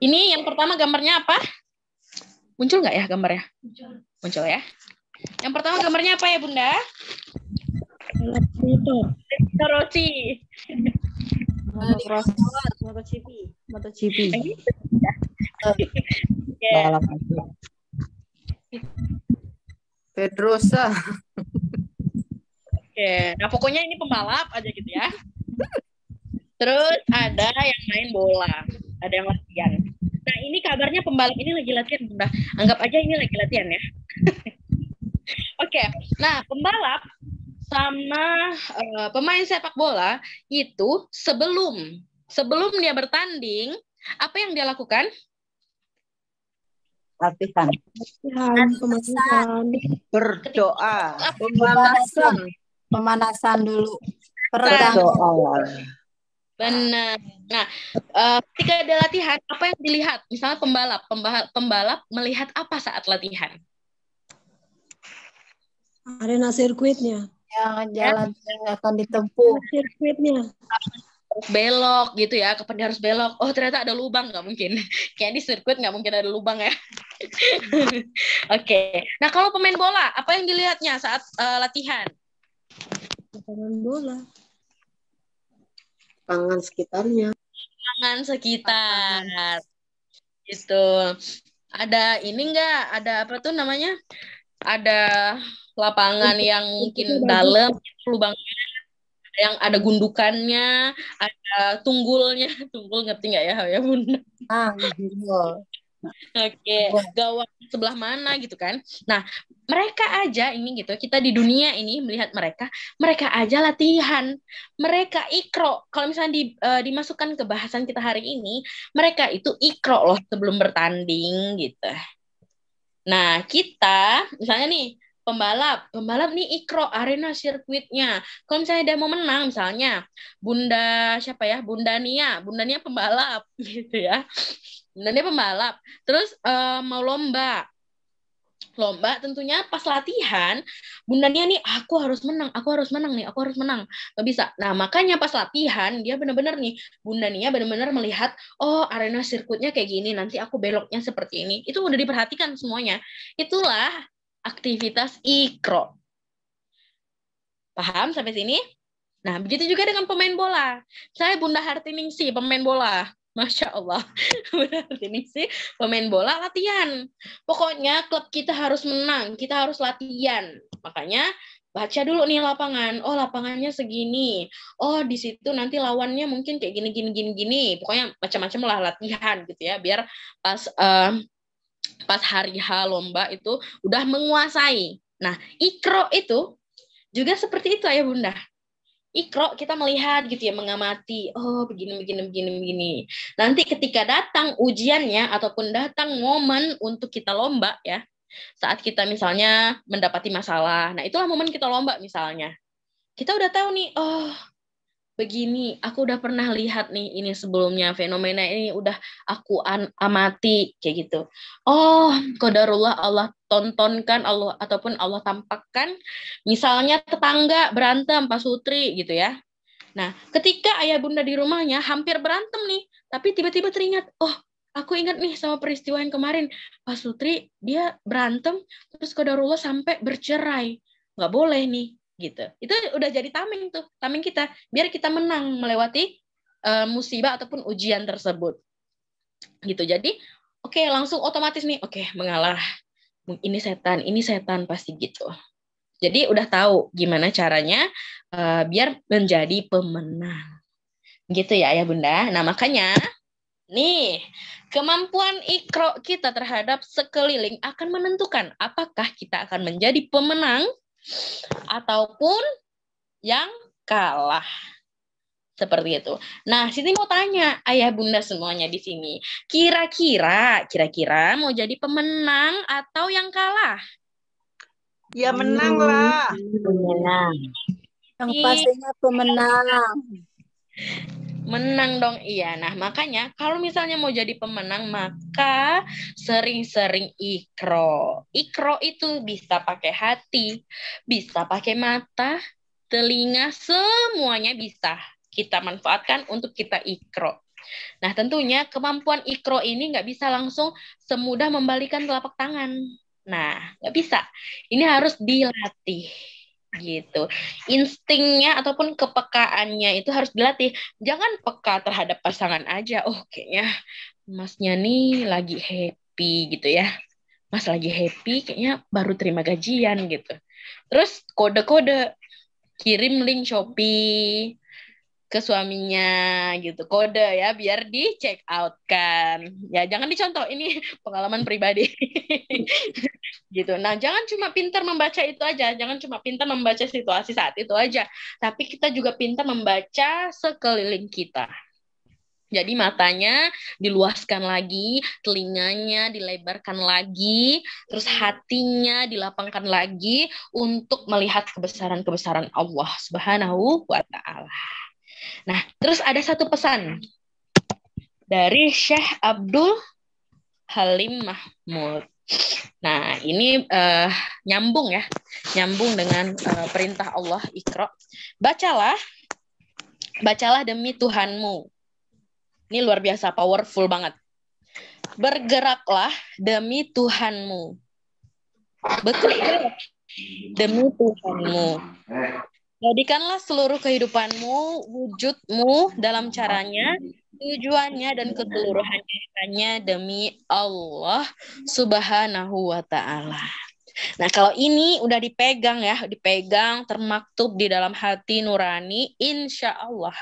Ini yang pertama gambarnya apa? Muncul nggak ya gambarnya? Muncul ya. Yang pertama gambarnya apa ya Bunda? Roti. MotoGP. Balap. Pedrosa. Oke, nah pokoknya ini pembalap aja gitu ya. Terus ada yang main bola, ada yang latihan. Nah ini kabarnya pembalap ini lagi latihan, Bunda. Anggap aja ini lagi latihan ya. Oke, nah pembalap sama pemain sepak bola itu sebelum dia bertanding, apa yang dia lakukan? Latihan. Berdoa. Pemanasan dulu. Berdoa. Benar. Nah, ketika ada latihan, apa yang dilihat? Misalnya pembalap melihat apa saat latihan? Arena sirkuitnya. Yang jalan yang akan ditempuh. Sirkuitnya. Harus belok gitu ya, kapan dia harus belok? Oh ternyata ada lubang, nggak mungkin. Kayak di sirkuit nggak mungkin ada lubang ya. Oke. Nah kalau pemain bola, apa yang dilihatnya saat latihan? Lapangan bola. Pangan sekitarnya. Lapangan sekitar. Gitu. Ada ini nggak? Ada apa tuh namanya? Ada lapangan yang mungkin dalam, lubangnya, yang ada gundukannya, ada tunggulnya. Tunggul ngerti nggak ya Bunda? Gundul. Oke, gawang sebelah mana gitu kan. Nah, mereka aja ini gitu, kita di dunia ini melihat mereka aja latihan. Mereka Iqra. Kalau misalnya dimasukkan ke bahasan kita hari ini, mereka itu Iqra loh sebelum bertanding gitu. Nah, kita misalnya nih pembalap nih Iqra arena sirkuitnya. Kalau misalnya dia mau menang misalnya Bunda siapa ya? Bunda Nia pembalap gitu ya. Bunda Nia pembalap. Terus mau lomba tentunya pas latihan Bunda Nia nih aku harus menang nih, aku harus menang. Gak bisa. Nah, makanya pas latihan dia benar-benar nih Bunda Nia benar-benar melihat oh arena sirkuitnya kayak gini, nanti aku beloknya seperti ini. Itu udah diperhatikan semuanya. Itulah aktivitas Iqra. Paham sampai sini? Nah, begitu juga dengan pemain bola. Saya Bunda Hartiningsih, pemain bola. Masya Allah. Bunda Hartiningsih, pemain bola latihan. Pokoknya klub kita harus menang, kita harus latihan. Makanya baca dulu nih lapangan. Oh, lapangannya segini. Oh, di situ nanti lawannya mungkin kayak gini. Pokoknya macam-macam lah latihan gitu ya, biar pas hari H lomba itu udah menguasai. Nah, Iqra itu juga seperti itu ya Bunda. Iqra kita melihat gitu ya, mengamati. Oh, begini. Nanti ketika datang ujiannya ataupun datang momen untuk kita lomba ya, saat kita misalnya mendapati masalah. Nah, itulah momen kita lomba misalnya. Kita udah tahu nih, oh, begini, aku udah pernah lihat nih ini sebelumnya, fenomena ini udah aku amati kayak gitu. Oh, qadarullah Allah tontonkan Allah ataupun Allah tampakkan misalnya tetangga berantem Pak Sutri gitu ya. Nah, ketika ayah bunda di rumahnya hampir berantem nih, tapi tiba-tiba teringat, oh, aku ingat nih sama peristiwa yang kemarin Pak Sutri dia berantem terus qadarullah sampai bercerai. nggak boleh nih gitu. Itu udah jadi tameng tuh, tameng kita biar kita menang melewati musibah ataupun ujian tersebut gitu. Jadi oke, langsung otomatis nih, oke, mengalah, ini setan pasti gitu. Jadi udah tahu gimana caranya biar menjadi pemenang gitu ya Ayah Bunda. Nah makanya nih, kemampuan ikro kita terhadap sekeliling akan menentukan apakah kita akan menjadi pemenang ataupun yang kalah. Seperti itu. Nah, Siti mau tanya Ayah Bunda semuanya di sini. Kira-kira mau jadi pemenang atau yang kalah? Ya menang lah. Pemenang. Yang pastinya pemenang. Menang dong, iya. Nah, makanya kalau misalnya mau jadi pemenang, maka sering-sering ikro. Ikro itu bisa pakai hati, bisa pakai mata, telinga, semuanya bisa kita manfaatkan untuk kita ikro. Nah, tentunya kemampuan ikro ini nggak bisa langsung semudah membalikan telapak tangan. Nah, nggak bisa. Ini harus dilatih. Gitu. Instingnya ataupun kepekaannya itu harus dilatih. Jangan peka terhadap pasangan aja. Oh, kayaknya masnya nih lagi happy gitu ya. Mas lagi happy, kayaknya baru terima gajian gitu. Terus kode-kode, kirim link Shopee ke suaminya gitu, kode ya biar di check out kan. Ya jangan dicontoh, ini pengalaman pribadi. Gitu. Nah, jangan cuma pintar membaca itu aja, jangan cuma pintar membaca situasi saat itu aja, tapi kita juga pintar membaca sekeliling kita. Jadi matanya diluaskan lagi, telinganya dilebarkan lagi, terus hatinya dilapangkan lagi untuk melihat kebesaran-kebesaran Allah Subhanahu wa Ta'ala. Nah, terus ada satu pesan dari Syekh Abdul Halim Mahmud. Nah, ini nyambung dengan perintah Allah Iqra. Bacalah demi Tuhanmu. Ini luar biasa, powerful banget. Bergeraklah demi Tuhanmu. Bekerja demi Tuhanmu. Jadikanlah seluruh kehidupanmu, wujudmu dalam caranya, tujuannya, dan keseluruhannya hanya demi Allah Subhanahu wa Ta'ala. Nah, kalau ini udah dipegang, termaktub di dalam hati nurani, insya Allah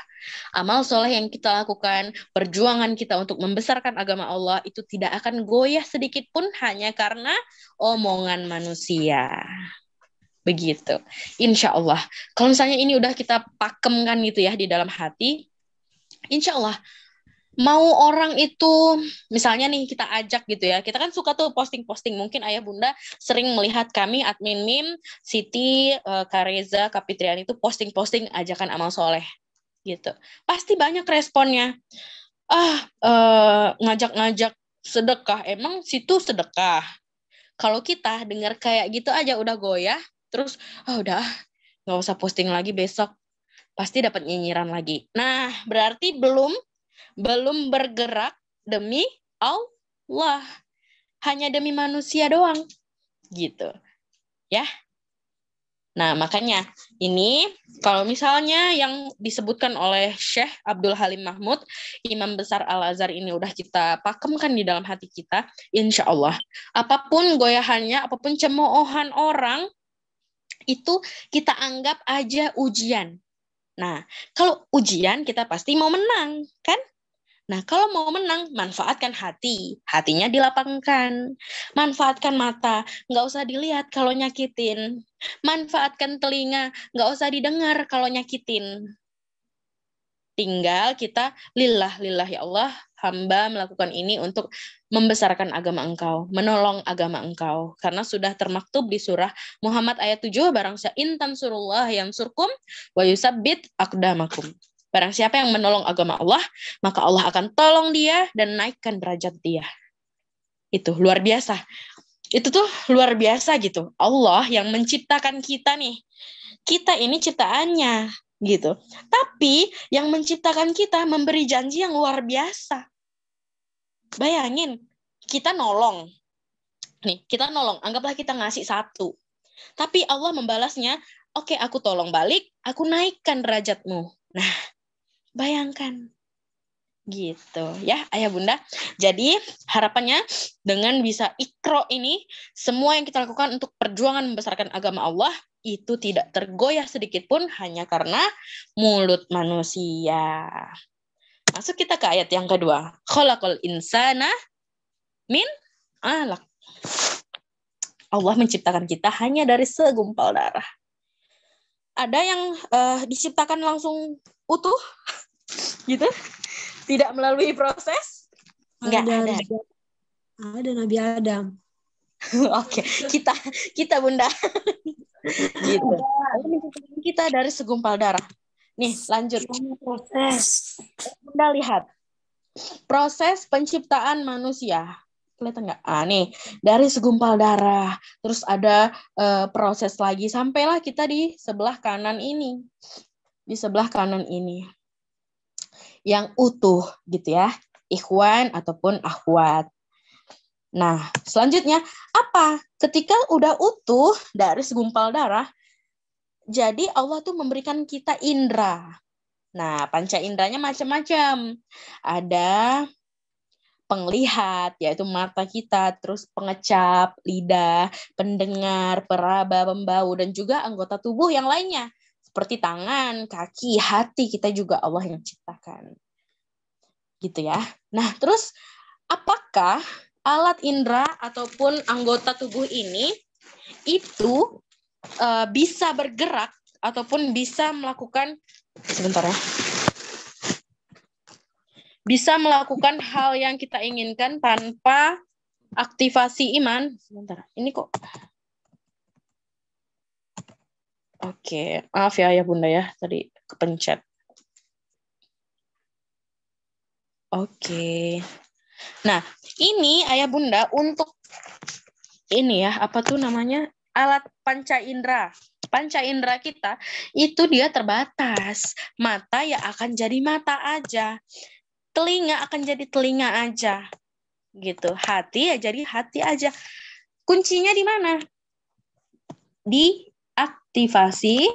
amal soleh yang kita lakukan, perjuangan kita untuk membesarkan agama Allah itu tidak akan goyah sedikit pun hanya karena omongan manusia. Begitu, insya Allah. Kalau misalnya ini udah kita pakemkan gitu ya di dalam hati, insya Allah mau orang itu, misalnya nih kita ajak gitu ya, kita kan suka tuh posting-posting, mungkin Ayah Bunda sering melihat kami admin MIM, Siti, Kareza, Kapitriani itu posting-posting ajakan amal soleh gitu. Pasti banyak responnya. Ngajak-ngajak sedekah, emang situ sedekah. Kalau kita dengar kayak gitu aja udah goyah, terus udah nggak usah posting lagi besok, pasti dapat nyinyiran lagi. Nah, berarti belum bergerak demi Allah, hanya demi manusia doang gitu ya. Nah, makanya ini kalau misalnya yang disebutkan oleh Syekh Abdul Halim Mahmud, Imam Besar Al-Azhar ini udah kita pakemkan di dalam hati kita, insya Allah apapun goyahannya, apapun cemoohan orang, itu kita anggap aja ujian. Nah, kalau ujian kita pasti mau menang, kan? Nah, kalau mau menang, manfaatkan hati. Hatinya dilapangkan. Manfaatkan mata. Nggak usah dilihat kalau nyakitin. Manfaatkan telinga. Nggak usah didengar kalau nyakitin. Tinggal kita lillah ya Allah, hamba melakukan ini untuk membesarkan agama Engkau, menolong agama Engkau. Karena sudah termaktub di surah Muhammad ayat 7, barang in tansurullah yansurkum wa yusabbit aqdamakum. Barang siapa yang menolong agama Allah, maka Allah akan tolong dia dan naikkan derajat dia. Itu luar biasa. Itu tuh luar biasa gitu. Allah yang menciptakan kita nih. Kita ini ciptaannya gitu. Tapi yang menciptakan kita memberi janji yang luar biasa. Bayangin, kita nolong. Nih, kita nolong. Anggaplah kita ngasih 1. Tapi Allah membalasnya, oke, aku tolong balik, aku naikkan derajatmu. Nah, bayangkan. Gitu ya ayah bunda. Jadi harapannya dengan bisa Iqra ini, semua yang kita lakukan untuk perjuangan membesarkan agama Allah itu tidak tergoyah sedikit pun hanya karena mulut manusia. Masuk kita ke ayat yang kedua. Khalaqal insana min alaq. Allah menciptakan kita hanya dari segumpal darah. Ada yang diciptakan langsung utuh gitu. Tidak melalui proses? Enggak ada. Ada Nabi Adam. Oke, kita bunda. Gitu. Kita dari segumpal darah. Nih, lanjut. Proses. Bunda lihat. Proses penciptaan manusia. Kelihatan nggak? Nih, dari segumpal darah. Terus ada proses lagi. Sampailah kita di sebelah kanan ini. Di sebelah kanan ini. Yang utuh gitu ya, ikhwan ataupun akhwat. Nah, selanjutnya apa? Ketika udah utuh dari segumpal darah, jadi Allah tuh memberikan kita indera. Nah, panca inderanya macam-macam. Ada penglihat, yaitu mata kita, terus pengecap, lidah, pendengar, peraba, pembau, dan juga anggota tubuh yang lainnya. Seperti tangan, kaki, hati, kita juga Allah yang ciptakan. Gitu ya. Nah, terus apakah alat indera ataupun anggota tubuh ini itu bisa bergerak ataupun bisa melakukan, sebentar ya, bisa melakukan hal yang kita inginkan tanpa aktivasi iman? Sebentar, ini kok. Oke, maaf ya bunda ya, tadi kepencet. Oke. Nah, ini ayah bunda untuk ini ya, apa tuh namanya? Alat panca indera. Panca indera kita itu dia terbatas. Mata ya akan jadi mata aja. Telinga akan jadi telinga aja. Gitu. Hati ya jadi hati aja. Kuncinya di mana? Di aktivasi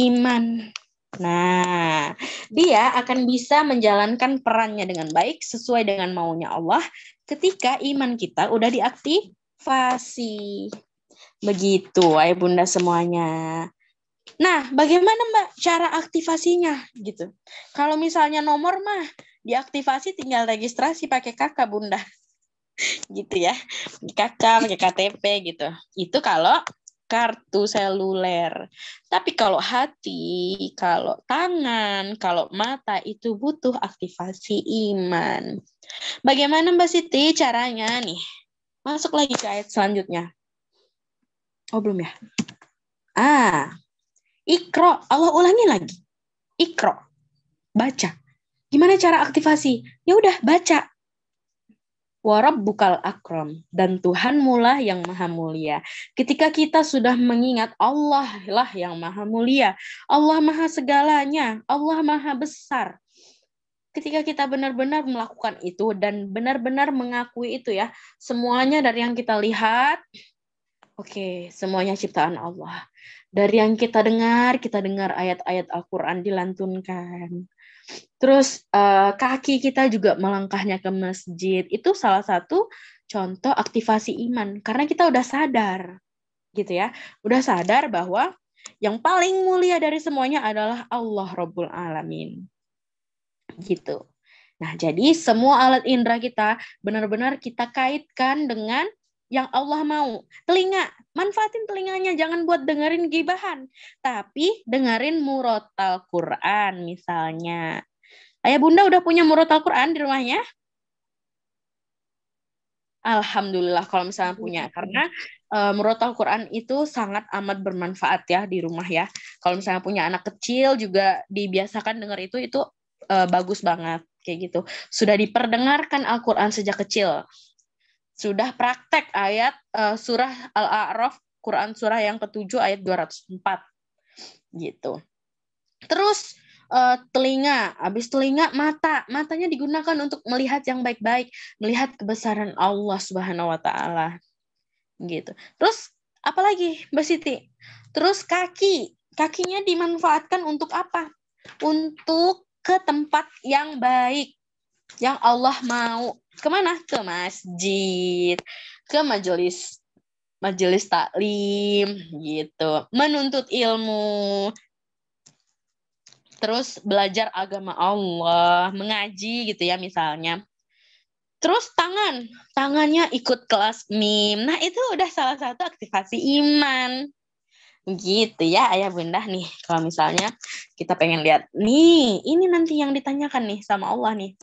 iman. Nah, dia akan bisa menjalankan perannya dengan baik sesuai dengan maunya Allah ketika iman kita udah diaktifasi. Begitu, ayah bunda semuanya. Nah, bagaimana Mbak cara aktivasinya gitu? Kalau misalnya nomor mah diaktifasi tinggal registrasi pakai kakak bunda. Gitu ya. Kakak pakai KTP gitu. Itu kalau kartu seluler. Tapi kalau hati, kalau tangan, kalau mata itu butuh aktivasi iman. Bagaimana Mbak Siti caranya nih? Masuk lagi ke ayat selanjutnya. Oh belum ya? Iqra. Allah ulangi lagi. Iqra. Baca. Gimana cara aktivasi? Ya udah baca. Wa rabbukal akram, dan Tuhanmu lah yang maha mulia. Ketika kita sudah mengingat Allah lah yang maha mulia, Allah maha segalanya, Allah maha besar. Ketika kita benar-benar melakukan itu dan benar-benar mengakui itu ya, semuanya dari yang kita lihat, oke, semuanya ciptaan Allah. Dari yang kita dengar ayat-ayat Al-Quran dilantunkan. Terus kaki kita juga melangkahnya ke masjid. Itu salah satu contoh aktivasi iman. Karena kita udah sadar. Gitu ya. Udah sadar bahwa yang paling mulia dari semuanya adalah Allah Rabbul Alamin. Gitu. Nah, jadi semua alat indera kita benar-benar kita kaitkan dengan yang Allah mau. Telinga, manfaatin telinganya, jangan buat dengerin gibahan, tapi dengerin murotal Quran misalnya. Ayah bunda udah punya murotal Quran di rumahnya? Alhamdulillah kalau misalnya punya, karena murotal Quran itu sangat amat bermanfaat ya di rumah ya. Kalau misalnya punya anak kecil juga dibiasakan dengar itu bagus banget kayak gitu. Sudah diperdengarkan Al-Quran sejak kecil. Sudah praktek ayat surah Al-A'raf, Quran surah yang ke-7 ayat 204. Gitu. Terus telinga, habis telinga matanya digunakan untuk melihat yang baik-baik, melihat kebesaran Allah Subhanahu wa taala. Gitu. Terus Apalagi Mbak Siti? Terus kakinya dimanfaatkan untuk apa? Untuk ke tempat yang baik, yang Allah mau. Kemana? Ke masjid, ke majelis taklim gitu, menuntut ilmu, terus belajar agama Allah, mengaji gitu ya misalnya. Terus tangannya ikut kelas MIM. Nah, itu udah salah satu aktivasi iman. Gitu ya ayah bunda nih. Kalau misalnya kita pengen lihat, nih ini nanti yang ditanyakan nih sama Allah nih.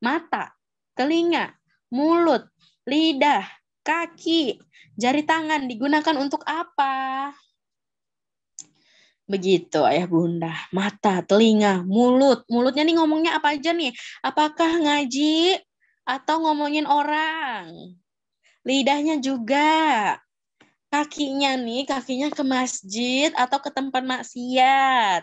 Mata, telinga, mulut, lidah, kaki, jari tangan digunakan untuk apa? Begitu ayah bunda. Mata, telinga, mulut. Mulutnya nih ngomongnya apa aja nih? Apakah ngaji atau ngomongin orang? Lidahnya juga. Kakinya ke masjid atau ke tempat maksiat.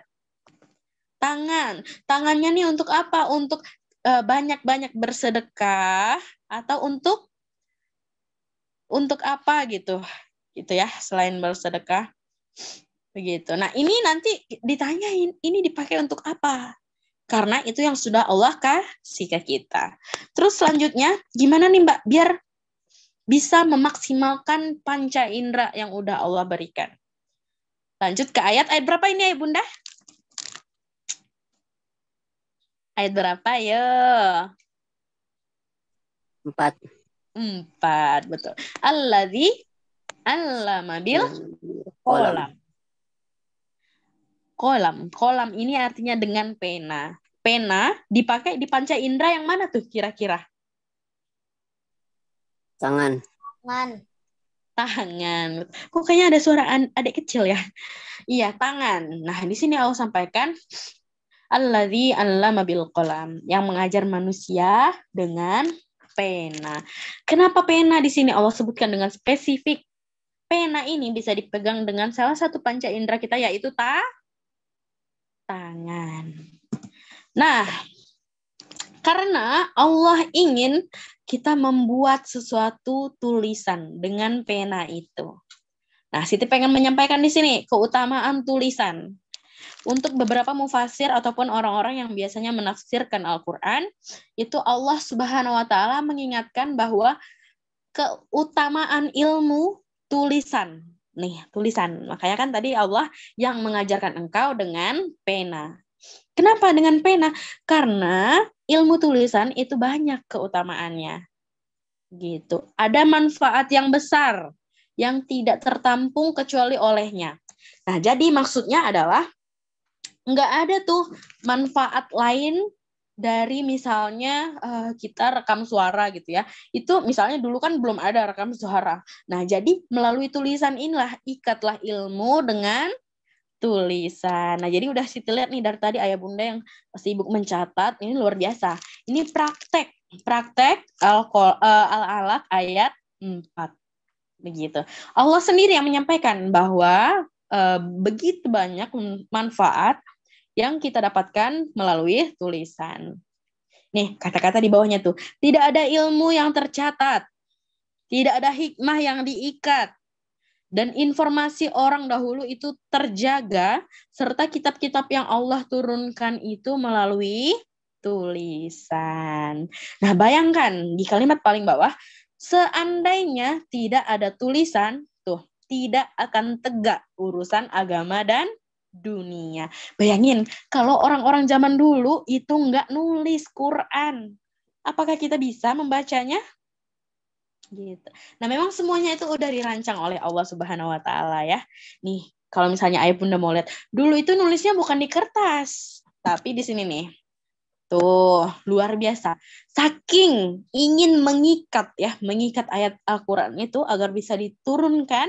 Tangannya nih untuk apa? Untuk banyak-banyak bersedekah atau untuk apa gitu. Gitu ya, selain bersedekah. Begitu. Nah, ini nanti ditanyain, ini dipakai untuk apa? Karena itu yang sudah Allah kasih ke kita. Terus selanjutnya, gimana nih Mbak? Biar bisa memaksimalkan panca indera yang udah Allah berikan. Lanjut ke ayat berapa ini ya Bunda? Ayat berapa ya? 4, betul. Alladzi 'allama bil qalam. Qalam ini artinya dengan pena. Pena dipakai di panca indera yang mana tuh kira-kira? Tangan. Kok kayaknya ada suara adik kecil ya? Iya, tangan. Nah, di sini Allah sampaikan alladzi 'allama bil qalam, yang mengajar manusia dengan pena. Kenapa pena di sini Allah sebutkan dengan spesifik? Pena ini bisa dipegang dengan salah satu panca indera kita, yaitu tangan. Nah, karena Allah ingin kita membuat sesuatu tulisan dengan pena itu. Nah, Siti pengen menyampaikan di sini keutamaan tulisan. Untuk beberapa mufasir ataupun orang-orang yang biasanya menafsirkan Al-Quran, itu Allah Subhanahu wa Ta'ala mengingatkan bahwa keutamaan ilmu tulisan. Nih, tulisan. Makanya kan tadi Allah yang mengajarkan engkau dengan pena. Kenapa dengan pena? Karena ilmu tulisan itu banyak keutamaannya. Gitu. Ada manfaat yang besar yang tidak tertampung kecuali olehnya. Nah, jadi maksudnya adalah nggak ada tuh manfaat lain dari misalnya kita rekam suara gitu ya. Itu misalnya dulu kan belum ada rekam suara. Nah, jadi melalui tulisan inilah ikatlah ilmu dengan tulisan. Nah, jadi udah Siti lihat nih dari tadi ayah bunda yang sibuk mencatat, ini luar biasa. Ini praktek Al-Alaq ayat 4. Begitu. Allah sendiri yang menyampaikan bahwa begitu banyak manfaat yang kita dapatkan melalui tulisan. Nih, kata-kata di bawahnya tuh. Tidak ada ilmu yang tercatat. Tidak ada hikmah yang diikat. Dan informasi orang dahulu itu terjaga, serta kitab-kitab yang Allah turunkan itu melalui tulisan. Nah, bayangkan di kalimat paling bawah, seandainya tidak ada tulisan, tuh, tidak akan tegak urusan agama dan dunia. Bayangin, kalau orang-orang zaman dulu itu nggak nulis Quran, apakah kita bisa membacanya? Gitu. Nah, memang semuanya itu udah dirancang oleh Allah Subhanahu wa Ta'ala ya. Nih, kalau misalnya ayah bunda mau lihat, dulu itu nulisnya bukan di kertas, tapi di sini nih. Tuh, luar biasa. Saking ingin mengikat ayat Al-Quran itu agar bisa diturunkan,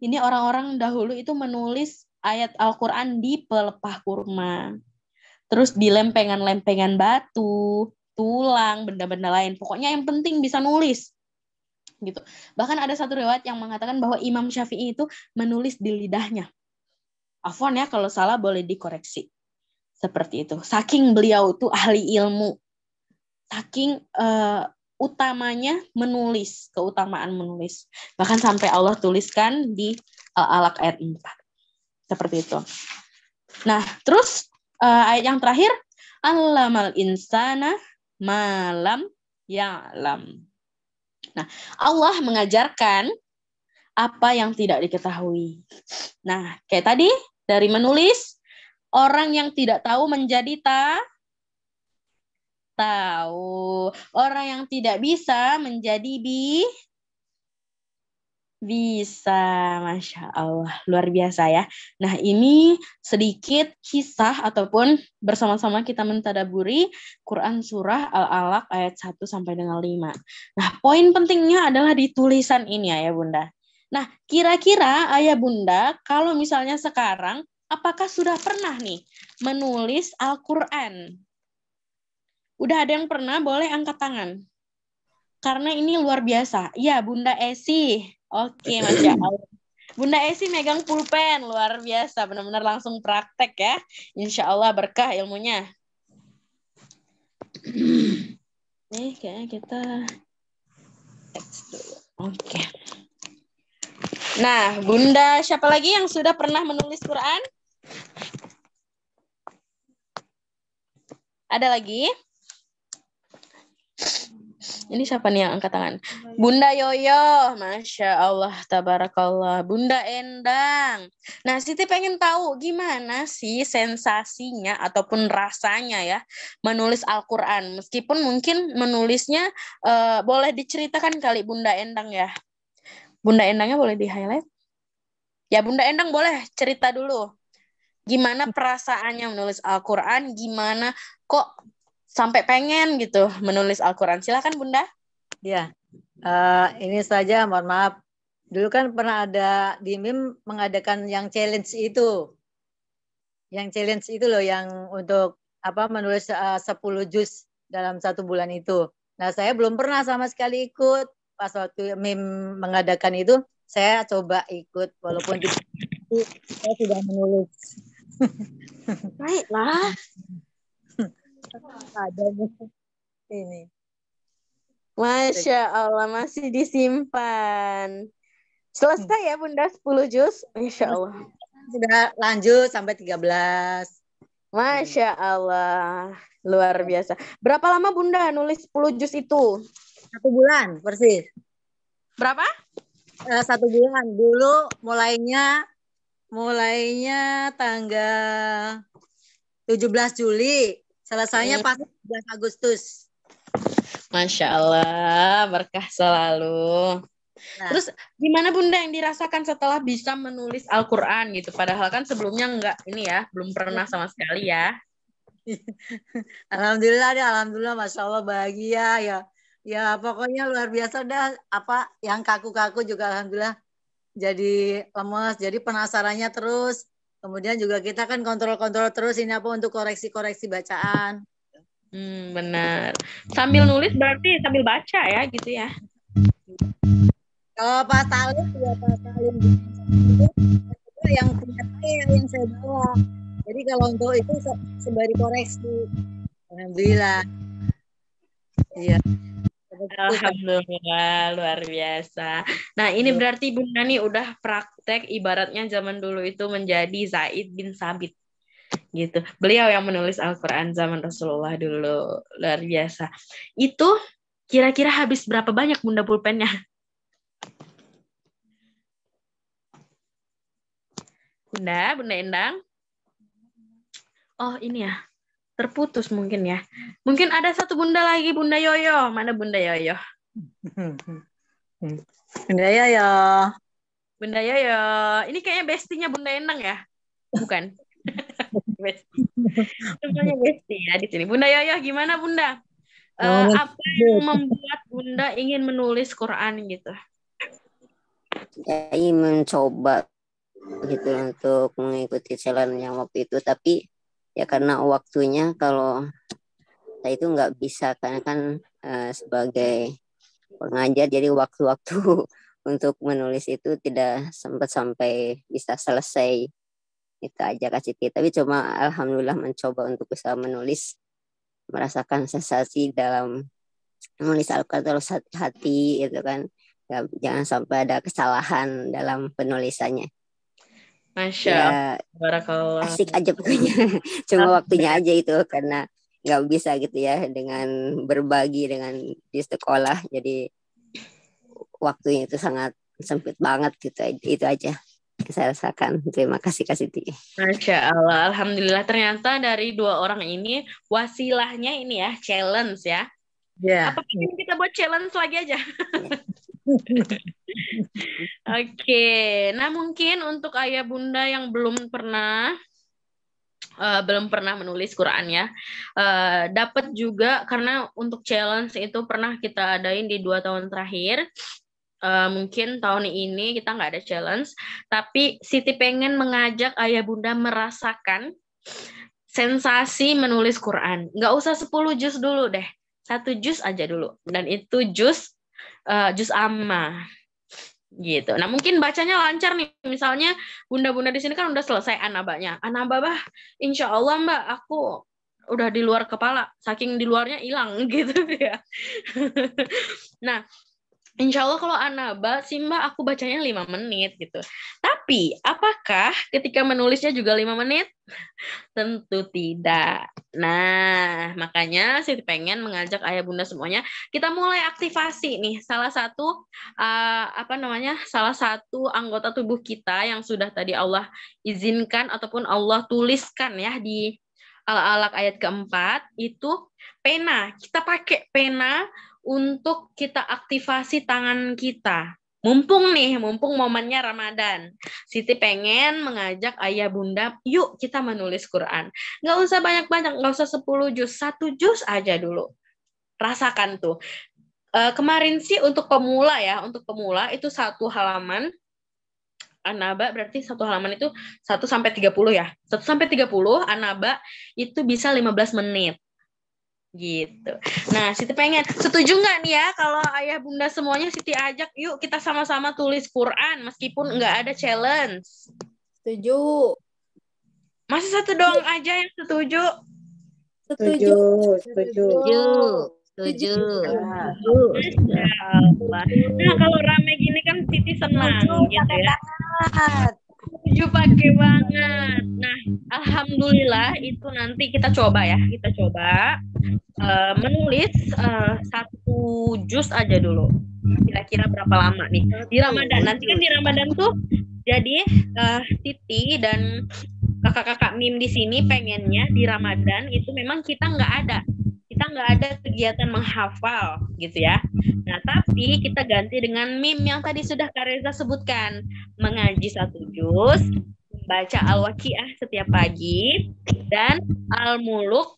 ini orang-orang dahulu itu menulis ayat Al-Quran di pelepah kurma. Terus di lempengan-lempengan batu, tulang, benda-benda lain. Pokoknya yang penting bisa nulis. Gitu. Bahkan ada satu riwayat yang mengatakan bahwa Imam Syafi'i itu menulis di lidahnya. Afwan ya, kalau salah boleh dikoreksi. Seperti itu. Saking beliau itu ahli ilmu. Saking utamanya menulis, keutamaan menulis. Bahkan sampai Allah tuliskan di Al-Alaq ayat 4. Seperti itu. Nah, terus ayat yang terakhir, allamal insana malam ya'lam. Nah, Allah mengajarkan apa yang tidak diketahui. Nah, kayak tadi dari menulis, orang yang tidak tahu menjadi tahu. Orang yang tidak bisa menjadi bisa. Masya Allah. Luar biasa ya. Nah, ini sedikit kisah ataupun bersama-sama kita mentadaburi Quran surah Al-Alaq ayat 1 sampai dengan 5. Nah, poin pentingnya adalah di tulisan ini ya Bunda. Nah, kira-kira Ayah Bunda, kalau misalnya sekarang, apakah sudah pernah nih menulis Al-Quran? Udah ada yang pernah? Boleh angkat tangan. Karena ini luar biasa. Ya, Bunda Esi. Oke, Masya Allah. Bunda Esi megang pulpen. Luar biasa. Benar-benar langsung praktek ya. Insya Allah berkah ilmunya. Nih, kayaknya kita teks dulu. Oke. Nah, Bunda siapa lagi yang sudah pernah menulis Quran? Ada lagi? Ini siapa nih yang angkat tangan? Bunda Yoyo, Masya Allah, tabarakallah. Bunda Endang. Nah, Siti pengen tahu gimana sih sensasinya ataupun rasanya ya menulis Al-Quran. Meskipun mungkin menulisnya boleh diceritakan kali Bunda Endang ya. Bunda Endangnya boleh di-highlight? Ya, Bunda Endang boleh cerita dulu. Gimana perasaannya menulis Al-Quran, gimana kok sampai pengen gitu menulis Al-Quran. Silakan Bunda. Ya, ini saja mohon maaf. Dulu kan pernah ada di MIM mengadakan yang challenge itu. Yang challenge itu loh yang untuk menulis 10 juz dalam 1 bulan itu. Nah, saya belum pernah sama sekali ikut. Pas waktu MIM mengadakan itu, saya coba ikut walaupun saya sudah menulis. Baiklah. Ada ini. Masya Allah, masih disimpan. Selesai ya Bunda 10 juz? Masya Allah. Sudah lanjut sampai 13. Masya Allah. Luar biasa. Berapa lama Bunda nulis 10 juz itu? 1 bulan persis. Berapa? 1 bulan. Dulu mulainya tanggal 17 Juli. Selesainya pas 17 Agustus. Masya Allah, berkah selalu. Nah. Terus gimana Bunda yang dirasakan setelah bisa menulis Al-Quran gitu? Padahal kan sebelumnya belum pernah sama sekali ya. Alhamdulillah, Masya Allah bahagia ya. Ya pokoknya luar biasa dah. Yang kaku-kaku juga Alhamdulillah jadi lemes, jadi penasarannya terus. Kemudian juga kita kan kontrol terus ini untuk koreksi-koreksi bacaan. Benar. Sambil nulis berarti sambil baca ya gitu ya. Kalau pas talim yang punya saya yang saya bawa. Jadi kalau untuk itu sembari koreksi. Alhamdulillah. Iya. Alhamdulillah, luar biasa. Nah, ini berarti Bunda nih udah praktek ibaratnya zaman dulu itu menjadi Zaid bin Sabit. Gitu. Beliau yang menulis Al-Quran zaman Rasulullah dulu. Luar biasa. Itu kira-kira habis berapa banyak Bunda pulpennya? Bunda Endang. Oh, ini ya. Terputus mungkin ya. Mungkin ada satu Bunda lagi, Bunda Yoyo. Mana Bunda Yoyo? Bunda Yoyo. Bunda Yoyo. Ini kayaknya bestinya Bunda Endang ya? Bukan. Namanya besti ya di sini. Bunda Yoyo, gimana Bunda? Apa yang membuat Bunda ingin menulis Quran gitu? Ya, mencoba gitu untuk mengikuti challenge yang waktu itu, tapi ya karena waktunya kalau saya itu nggak bisa karena kan sebagai pengajar, jadi waktu-waktu untuk menulis itu tidak sempat sampai bisa selesai. Itu aja Kak Siti. Tapi cuma alhamdulillah mencoba untuk bisa menulis, merasakan sensasi dalam menulis Al-Quran terus hati-hati gitu kan. Jangan sampai ada kesalahan dalam penulisannya. Masya Ya Allah. Barakallah. asik aja pokoknya. Cuma waktunya aja itu karena nggak bisa gitu ya dengan berbagi dengan di sekolah. Jadi waktunya itu sangat sempit banget gitu. Itu aja yang saya rasakan. Terima kasih Kak Siti. Masya Allah. Alhamdulillah ternyata dari dua orang ini wasilahnya ini ya challenge ya. Ya. Apa mungkin kita buat challenge lagi aja? Oke, nah mungkin untuk ayah bunda yang belum pernah menulis Quran ya, dapat juga karena untuk challenge itu pernah kita adain di 2 tahun terakhir. Mungkin tahun ini kita nggak ada challenge, tapi Siti pengen mengajak ayah bunda merasakan sensasi menulis Quran. Nggak usah 10 juz dulu deh, 1 juz aja dulu, dan itu juz amma gitu. Nah mungkin bacanya lancar nih, misalnya bunda-bunda di sini kan udah selesai anabanya. Anabah, insya Allah Mbak, aku udah di luar kepala, saking di luarnya hilang gitu ya. Nah insya Allah kalau anaba sih Mbak aku bacanya 5 menit gitu. Tapi apakah ketika menulisnya juga 5 menit? Tentu tidak. Nah makanya Siti pengen mengajak ayah bunda semuanya kita mulai aktivasi nih salah satu salah satu anggota tubuh kita yang sudah tadi Allah izinkan ataupun Allah tuliskan ya di Al-Alaq ayat keempat itu pena. Kita pakai pena untuk kita aktivasi tangan kita. Mumpung momennya Ramadan. Siti pengen mengajak ayah bunda, yuk kita menulis Quran. Nggak usah banyak-banyak, nggak usah 10 juz, 1 juz aja dulu. Rasakan tuh. Kemarin sih untuk pemula itu 1 halaman. Anaba berarti 1 halaman itu 1 sampai 30 ya. 1 sampai 30 Anaba itu bisa 15 menit. Gitu. Nah, Siti pengen, setuju nggak nih ya kalau ayah bunda semuanya Siti ajak, yuk kita sama-sama tulis Quran meskipun nggak ada challenge. Setuju. Masih 1 doang aja yang setuju? Setuju. Setuju. Nah, kalau rame gini kan Siti senang gitu ya. Setuju pakai banget. Nah, alhamdulillah itu nanti kita coba menulis 1 juz aja dulu. Kira-kira berapa lama nih di Ramadan? Nanti kan di Ramadan tuh jadi Siti dan kakak-kakak Mim di sini pengennya di Ramadan itu memang kita nggak ada kegiatan menghafal gitu ya. Nah, tapi kita ganti dengan Mim yang tadi sudah Kak Reza sebutkan. Mengaji 1 juz, baca Al-Waqiah setiap pagi, dan Al-Muluk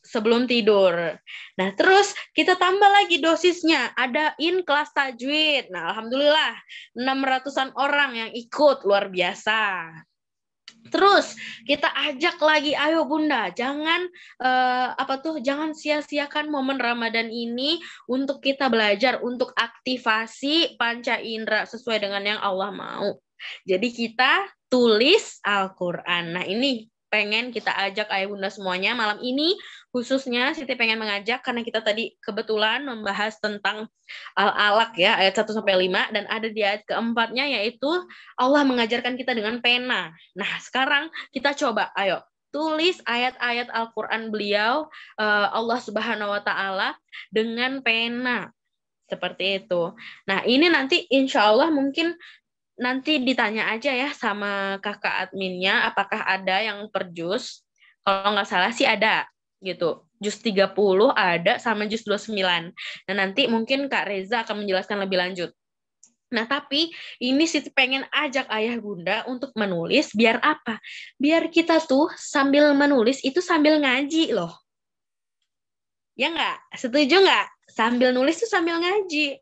sebelum tidur. Nah, terus kita tambah lagi dosisnya. Adain kelas tajwid. Nah, alhamdulillah 600-an orang yang ikut, luar biasa. Terus kita ajak lagi, ayo bunda, jangan sia-siakan momen Ramadan ini untuk kita belajar, untuk aktivasi panca indera sesuai dengan yang Allah mau. Jadi kita tulis Al-Quran. Nah ini pengen kita ajak ayah bunda semuanya malam ini, khususnya Siti pengen mengajak karena kita tadi kebetulan membahas tentang Al-Alaq ya, ayat 1-5, dan ada di ayat keempatnya yaitu Allah mengajarkan kita dengan pena. Nah sekarang kita coba, ayo tulis ayat-ayat Al-Quran beliau, Allah Subhanahu wa Ta'ala dengan pena. Seperti itu. Nah ini nanti insya Allah mungkin nanti ditanya aja ya sama kakak adminnya apakah ada yang per juz. Kalau nggak salah sih ada gitu. Juz 30 ada sama juz 29. Nah nanti mungkin Kak Reza akan menjelaskan lebih lanjut. Nah tapi ini sih pengen ajak ayah bunda untuk menulis biar apa? Biar kita tuh sambil menulis itu sambil ngaji loh. Ya nggak? Setuju nggak? Sambil nulis tuh sambil ngaji.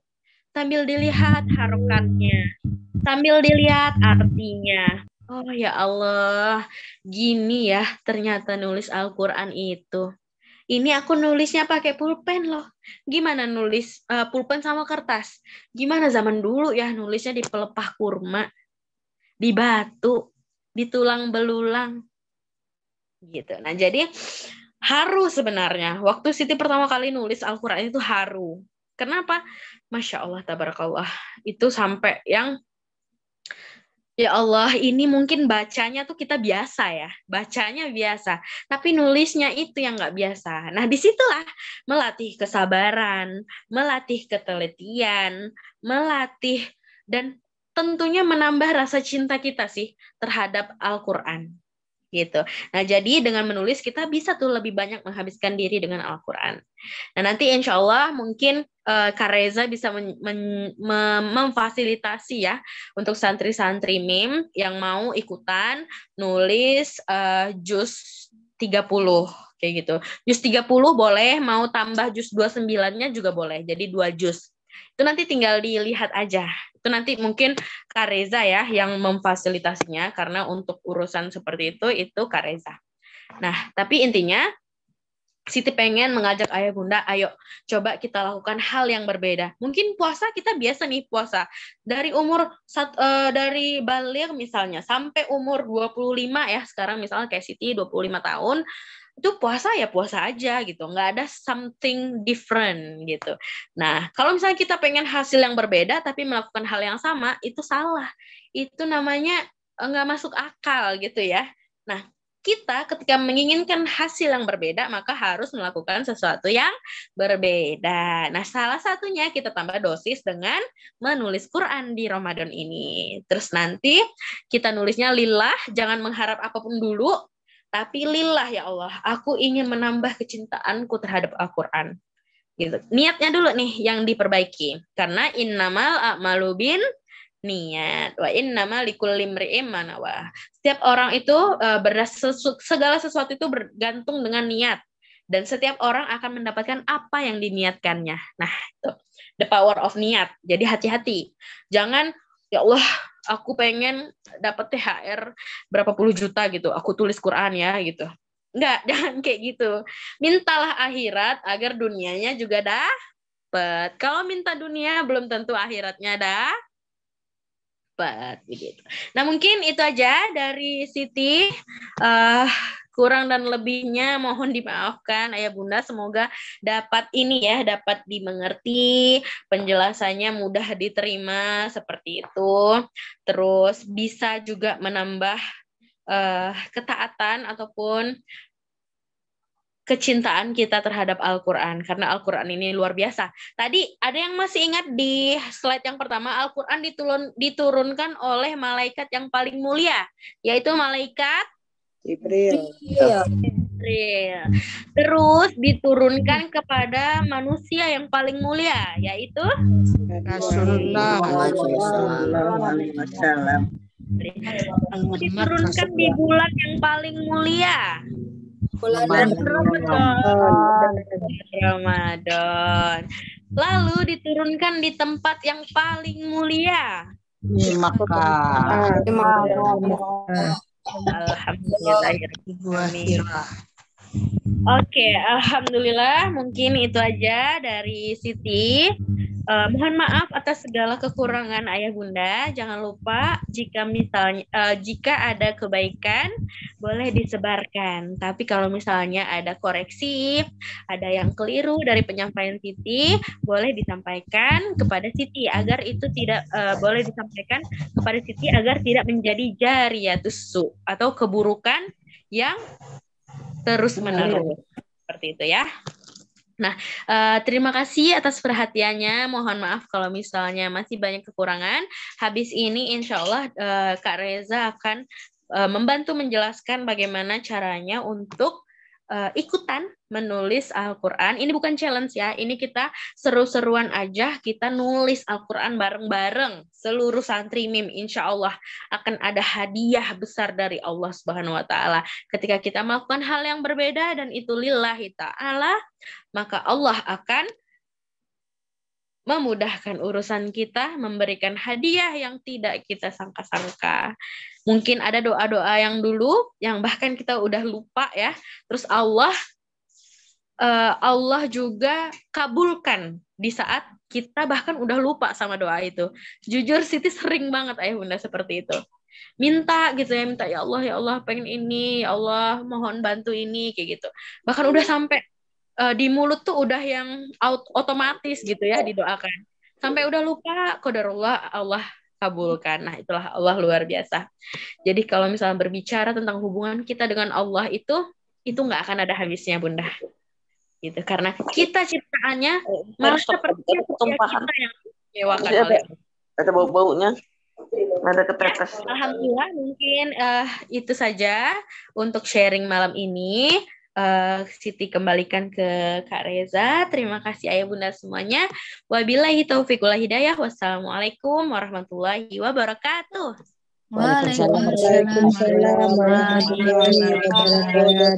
Sambil dilihat harokatnya. Sambil dilihat artinya. Oh ya Allah, gini ya ternyata nulis Al-Quran itu. Ini aku nulisnya pakai pulpen loh. Gimana nulis pulpen sama kertas? Gimana zaman dulu ya nulisnya di pelepah kurma, di batu, di tulang belulang. Gitu. Nah jadi Haru sebenarnya. Waktu Siti pertama kali nulis Al-Quran itu haru. Kenapa? Masya Allah, tabarakallah. Itu sampai yang, ya Allah, ini mungkin bacanya tuh kita biasa ya. Bacanya biasa. Tapi nulisnya itu yang nggak biasa. Nah, disitulah melatih kesabaran, melatih ketelitian, melatih, dan tentunya menambah rasa cinta kita sih terhadap Al-Quran. Gitu. Nah, jadi dengan menulis kita bisa tuh lebih banyak menghabiskan diri dengan Al-Quran. Nah, nanti insya Allah mungkin Kak Reza bisa memfasilitasi ya untuk santri-santri MIM yang mau ikutan nulis juz 30 kayak gitu. Juz 30 boleh, mau tambah juz 29-nya juga boleh. Jadi 2 juz. Itu nanti tinggal dilihat aja. Itu nanti mungkin Kak Reza ya yang memfasilitasinya, karena untuk urusan seperti itu Kak Reza. Nah, tapi intinya Siti pengen mengajak ayah bunda, ayo coba kita lakukan hal yang berbeda. Mungkin puasa kita biasa nih puasa. Dari umur dari baligh misalnya sampai umur 25 ya, sekarang misalnya kayak Siti 25 tahun, itu puasa ya puasa aja gitu, nggak ada something different gitu. Nah, kalau misalnya kita pengen hasil yang berbeda tapi melakukan hal yang sama, itu salah. Itu namanya nggak masuk akal gitu ya. Nah, kita ketika menginginkan hasil yang berbeda, maka harus melakukan sesuatu yang berbeda. Nah, salah satunya kita tambah dosis dengan menulis Quran di Ramadan ini. Terus nanti kita nulisnya lillah, jangan mengharap apapun dulu, tapi lillah ya Allah, aku ingin menambah kecintaanku terhadap Al-Quran. Gitu. Niatnya dulu nih yang diperbaiki. Karena innamal a'malu bin niat wa innamal likulli imri'in ma nawa. Setiap orang itu segala sesuatu itu bergantung dengan niat, dan setiap orang akan mendapatkan apa yang diniatkannya. Nah, itu the power of niat. Jadi hati-hati. Jangan ya Allah, aku pengen dapat THR berapa puluh juta gitu, aku tulis Quran ya gitu. Enggak, jangan kayak gitu. Mintalah akhirat agar dunianya juga dapat. Kalau minta dunia belum tentu akhiratnya dapat begitu. Nah, mungkin itu aja dari Siti. Kurang dan lebihnya mohon dimaafkan ayah bunda, semoga dapat dimengerti, penjelasannya mudah diterima seperti itu, terus bisa juga menambah ketaatan ataupun kecintaan kita terhadap Al-Quran, karena Al-Quran ini luar biasa. Tadi ada yang masih ingat di slide yang pertama, Al-Quran diturunkan oleh malaikat yang paling mulia, yaitu malaikat Jibril. Terus diturunkan kepada manusia yang paling mulia, yaitu Rasulullah. diturunkan di bulan yang paling mulia, bulan Ramadan. Lalu diturunkan di tempat yang paling mulia, Di Makkah. Alhamdulillah. Oke, alhamdulillah. Mungkin itu aja dari Siti. Mohon maaf atas segala kekurangan ayah bunda. Jangan lupa jika ada kebaikan boleh disebarkan. Tapi kalau misalnya ada koreksi, ada yang keliru dari penyampaian Siti, boleh disampaikan kepada Siti agar itu tidak boleh disampaikan kepada Siti agar tidak menjadi jariyatus su atau keburukan yang terus menerus seperti itu ya. Nah, terima kasih atas perhatiannya. Mohon maaf kalau misalnya masih banyak kekurangan. Habis ini insya Allah Kak Reza akan membantu menjelaskan bagaimana caranya untuk ikutan menulis Al-Quran. Ini bukan challenge ya, ini kita seru-seruan aja, kita nulis Al-Quran bareng-bareng. Seluruh santri MIM insya Allah akan ada hadiah besar dari Allah Subhanahu wa Ta'ala. Ketika kita melakukan hal yang berbeda dan itu lillahi ta'ala, maka Allah akan memudahkan urusan kita, memberikan hadiah yang tidak kita sangka-sangka. Mungkin ada doa-doa yang dulu, yang bahkan kita udah lupa ya. Terus Allah juga kabulkan di saat kita bahkan udah lupa sama doa itu. Jujur Siti sering banget ayah bunda seperti itu. minta gitu ya, minta ya Allah pengen ini, ya Allah mohon bantu ini kayak gitu. Bahkan udah sampai di mulut tuh udah yang otomatis gitu ya didoakan. Sampai udah lupa qadarullah Allah kabulkan. Nah, itulah Allah luar biasa. Jadi kalau misalnya berbicara tentang hubungan kita dengan Allah itu nggak akan ada habisnya, Bunda. Gitu. Karena kita ciptaannya malah seperti tumpahan kita yang mewakan Masih oleh ada bau-baunya, ada ketetes. Alhamdulillah, mungkin itu saja untuk sharing malam ini. Siti kembalikan ke Kak Reza. Terima kasih ayah bunda semuanya. Wabillahi taufiq wal hidayah. Wassalamualaikum warahmatullahi wabarakatuh. Waalaikumsalam warahmatullahi wabarakatuh.